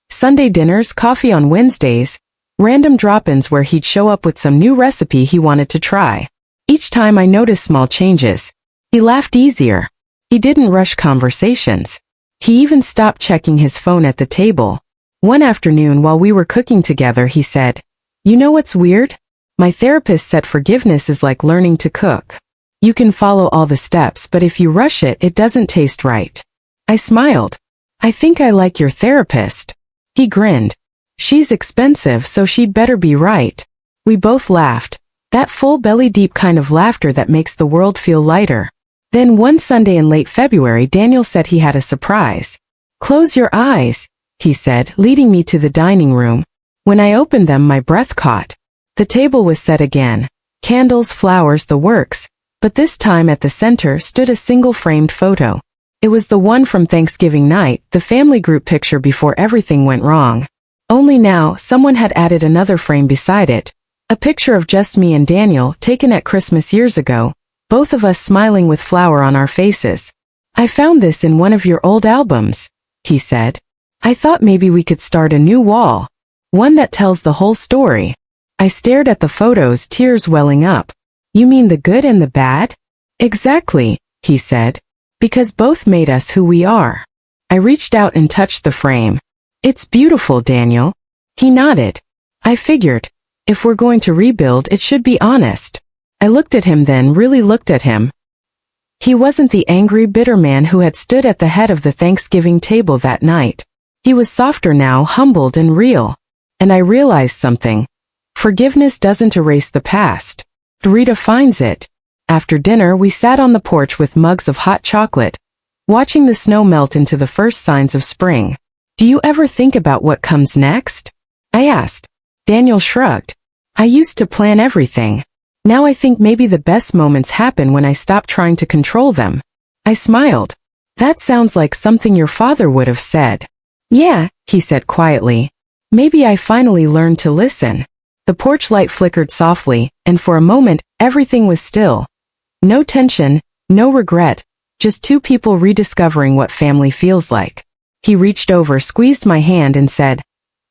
Sunday dinners, coffee on Wednesdays, random drop-ins where he'd show up with some new recipe he wanted to try. Each time I noticed small changes. He laughed easier. He didn't rush conversations. He even stopped checking his phone at the table. One afternoon while we were cooking together, he said, You know what's weird? My therapist said forgiveness is like learning to cook. You can follow all the steps, but if you rush it, it doesn't taste right. I smiled. I think I like your therapist. He grinned. She's expensive, so she'd better be right. We both laughed. That full belly deep kind of laughter that makes the world feel lighter. Then one Sunday in late February, Daniel said he had a surprise. Close your eyes, he said, leading me to the dining room. When I opened them, my breath caught. The table was set again. Candles, flowers, the works. But this time at the center stood a single framed photo. It was the one from Thanksgiving night, the family group picture before everything went wrong. Only now, someone had added another frame beside it. A picture of just me and Daniel, taken at Christmas years ago, both of us smiling with flour on our faces. I found this in one of your old albums, he said. I thought maybe we could start a new wall. One that tells the whole story. I stared at the photos, tears welling up. You mean the good and the bad? Exactly, he said. Because both made us who we are. I reached out and touched the frame. It's beautiful, Daniel. He nodded. I figured, if we're going to rebuild, it should be honest. I looked at him then, really looked at him. He wasn't the angry, bitter man who had stood at the head of the Thanksgiving table that night. He was softer now, humbled and real. And I realized something. Forgiveness doesn't erase the past. It redefines it. After dinner, we sat on the porch with mugs of hot chocolate, watching the snow melt into the first signs of spring. Do you ever think about what comes next? I asked. Daniel shrugged. I used to plan everything. Now I think maybe the best moments happen when I stop trying to control them. I smiled. That sounds like something your father would have said. Yeah, he said quietly. Maybe I finally learned to listen. The porch light flickered softly, and for a moment, everything was still. No tension, no regret, just two people rediscovering what family feels like. He reached over, squeezed my hand and said,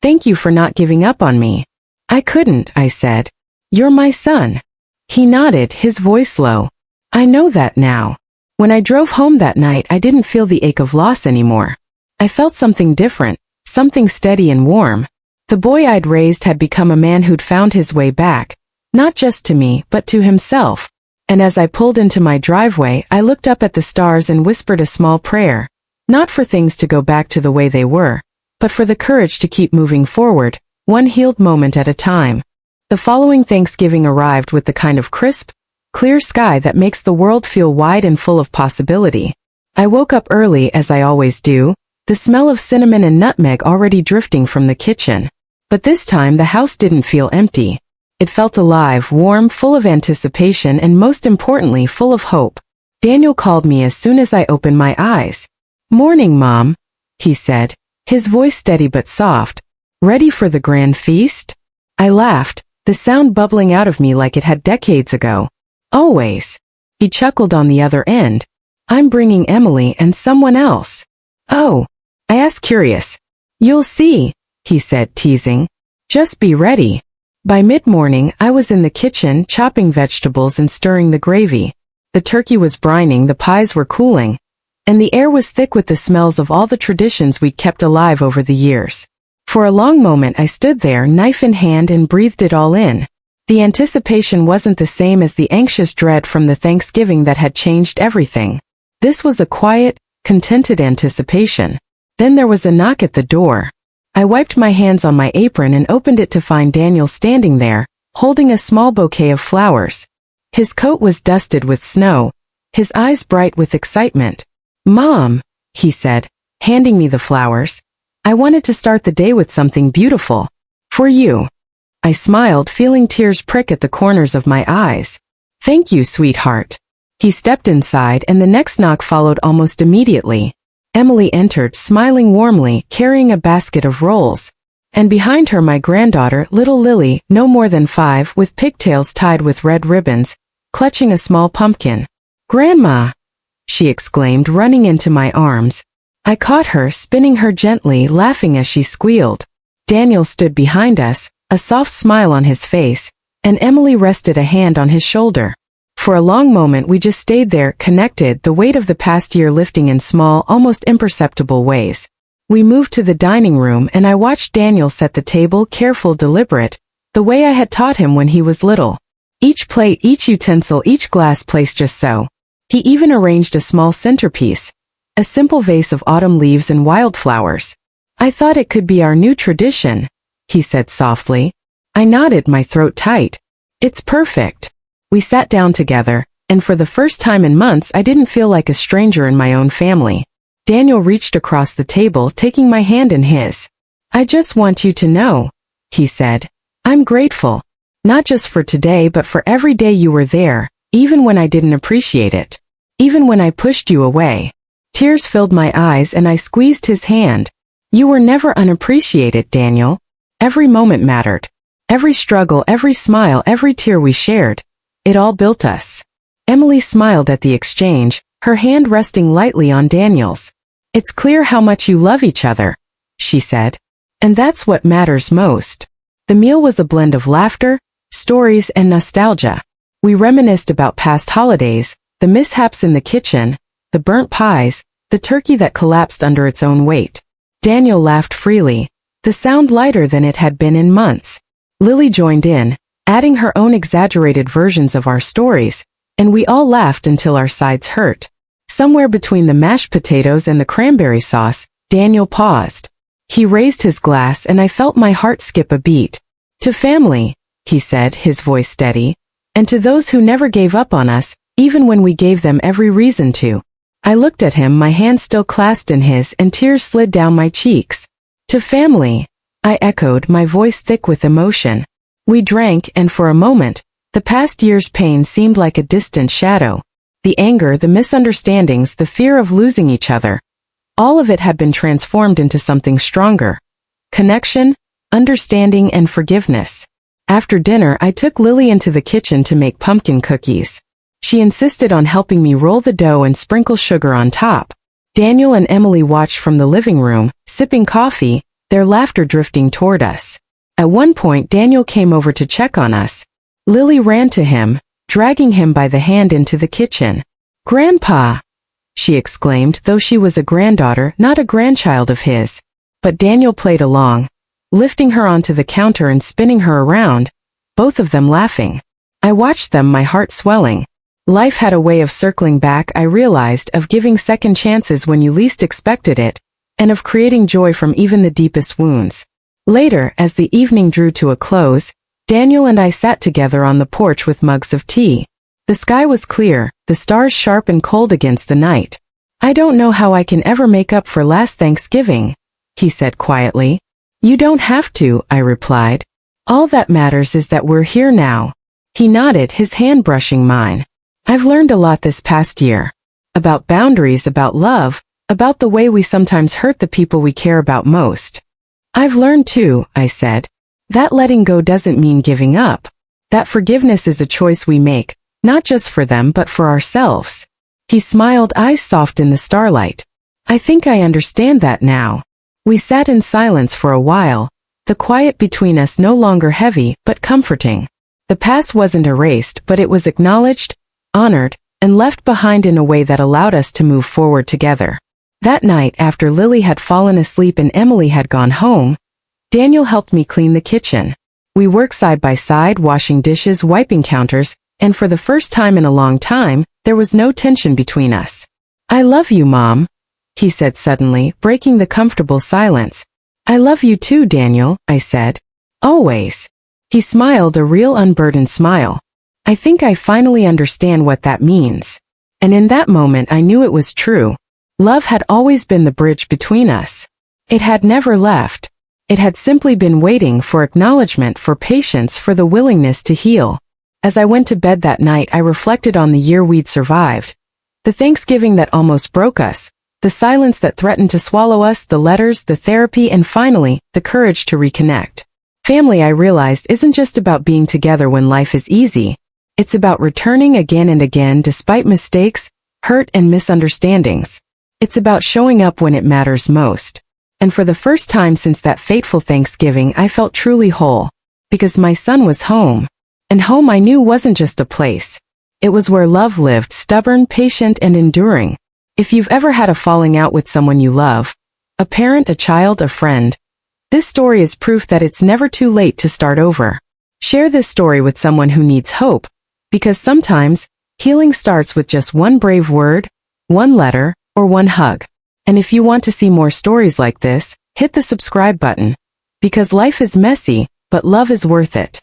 Thank you for not giving up on me. I couldn't, I said. You're my son. He nodded, his voice low. I know that now. When I drove home that night, I didn't feel the ache of loss anymore. I felt something different, something steady and warm. The boy I'd raised had become a man who'd found his way back, not just to me, but to himself. And as I pulled into my driveway, I looked up at the stars and whispered a small prayer, not for things to go back to the way they were, but for the courage to keep moving forward, one healed moment at a time. The following Thanksgiving arrived with the kind of crisp, clear sky that makes the world feel wide and full of possibility. I woke up early, as I always do, the smell of cinnamon and nutmeg already drifting from the kitchen. But this time the house didn't feel empty. It felt alive, warm, full of anticipation, and most importantly, full of hope. Daniel called me as soon as I opened my eyes. "Morning, Mom," he said, his voice steady but soft. "Ready for the grand feast?" I laughed, the sound bubbling out of me like it had decades ago. "Always." He chuckled on the other end. "I'm bringing Emily and someone else." "Oh," I asked, curious. "You'll see," he said, teasing. "Just be ready." By mid-morning, I was in the kitchen chopping vegetables and stirring the gravy. The turkey was brining, the pies were cooling, and the air was thick with the smells of all the traditions we'd kept alive over the years. For a long moment I stood there, knife in hand, and breathed it all in. The anticipation wasn't the same as the anxious dread from the Thanksgiving that had changed everything. This was a quiet, contented anticipation. Then there was a knock at the door. I wiped my hands on my apron and opened it to find Daniel standing there, holding a small bouquet of flowers. His coat was dusted with snow, his eyes bright with excitement. "Mom," he said, handing me the flowers, "I wanted to start the day with something beautiful. For you." I smiled, feeling tears prick at the corners of my eyes. "Thank you, sweetheart." He stepped inside and the next knock followed almost immediately. Emily entered, smiling warmly, carrying a basket of rolls. And behind her my granddaughter, little Lily, no more than 5, with pigtails tied with red ribbons, clutching a small pumpkin. "Grandma!" she exclaimed, running into my arms. I caught her, spinning her gently, laughing as she squealed. Daniel stood behind us, a soft smile on his face, and Emily rested a hand on his shoulder. For a long moment we just stayed there, connected, the weight of the past year lifting in small, almost imperceptible ways. We moved to the dining room and I watched Daniel set the table, careful, deliberate, the way I had taught him when he was little. Each plate, each utensil, each glass placed just so. He even arranged a small centerpiece, a simple vase of autumn leaves and wildflowers. "I thought it could be our new tradition," he said softly. I nodded, my throat tight. "It's perfect." We sat down together, and for the first time in months I didn't feel like a stranger in my own family. Daniel reached across the table, taking my hand in his. "I just want you to know," he said, "I'm grateful. Not just for today but for every day you were there, even when I didn't appreciate it. Even when I pushed you away." Tears filled my eyes and I squeezed his hand. "You were never unappreciated, Daniel. Every moment mattered. Every struggle, every smile, every tear we shared. It all built us." Emily smiled at the exchange, her hand resting lightly on Daniel's. "It's clear how much you love each other," she said. "And that's what matters most." The meal was a blend of laughter, stories, and nostalgia. We reminisced about past holidays, the mishaps in the kitchen, the burnt pies, the turkey that collapsed under its own weight. Daniel laughed freely, the sound lighter than it had been in months. Lily joined in, adding her own exaggerated versions of our stories, and we all laughed until our sides hurt. Somewhere between the mashed potatoes and the cranberry sauce, Daniel paused. He raised his glass and I felt my heart skip a beat. "To family," he said, his voice steady, "and to those who never gave up on us, even when we gave them every reason to." I looked at him, my hand still clasped in his, and tears slid down my cheeks. "To family," I echoed, my voice thick with emotion. We drank, and for a moment, the past year's pain seemed like a distant shadow. The anger, the misunderstandings, the fear of losing each other. All of it had been transformed into something stronger. Connection, understanding, and forgiveness. After dinner, I took Lily into the kitchen to make pumpkin cookies. She insisted on helping me roll the dough and sprinkle sugar on top. Daniel and Emily watched from the living room, sipping coffee, their laughter drifting toward us. At one point, Daniel came over to check on us. Lily ran to him, dragging him by the hand into the kitchen. "Grandpa!" she exclaimed, though she was a granddaughter, not a grandchild of his. But Daniel played along, lifting her onto the counter and spinning her around, both of them laughing. I watched them, my heart swelling. Life had a way of circling back, I realized, of giving second chances when you least expected it, and of creating joy from even the deepest wounds. Later, as the evening drew to a close, Daniel and I sat together on the porch with mugs of tea. The sky was clear, the stars sharp and cold against the night. "I don't know how I can ever make up for last Thanksgiving," he said quietly. "You don't have to," I replied. "All that matters is that we're here now." He nodded, his hand brushing mine. I've learned a lot this past year. About boundaries, about love, about the way we sometimes hurt the people we care about most. I've learned too, I said, that letting go doesn't mean giving up. That forgiveness is a choice we make, not just for them but for ourselves. He smiled, eyes soft in the starlight. I think I understand that now. We sat in silence for a while, the quiet between us no longer heavy but comforting. The past wasn't erased, but it was acknowledged, honored, and left behind in a way that allowed us to move forward together. That night, after Lily had fallen asleep and Emily had gone home, Daniel helped me clean the kitchen. We worked side by side, washing dishes, wiping counters, and for the first time in a long time, there was no tension between us. I love you, Mom, he said suddenly, breaking the comfortable silence. I love you too, Daniel, I said. Always. He smiled, a real unburdened smile. I think I finally understand what that means. And in that moment I knew it was true. Love had always been the bridge between us. It had never left. It had simply been waiting for acknowledgement, for patience, for the willingness to heal. As I went to bed that night, I reflected on the year we'd survived. The Thanksgiving that almost broke us, the silence that threatened to swallow us, the letters, the therapy, and finally, the courage to reconnect. Family, I realized, isn't just about being together when life is easy. It's about returning again and again despite mistakes, hurt, and misunderstandings. It's about showing up when it matters most. And for the first time since that fateful Thanksgiving, I felt truly whole. Because my son was home. And home, I knew, wasn't just a place. It was where love lived, stubborn, patient, and enduring. If you've ever had a falling out with someone you love, a parent, a child, a friend, this story is proof that it's never too late to start over. Share this story with someone who needs hope, because sometimes, healing starts with just one brave word, one letter, or one hug. And if you want to see more stories like this, hit the subscribe button. Because life is messy, but love is worth it.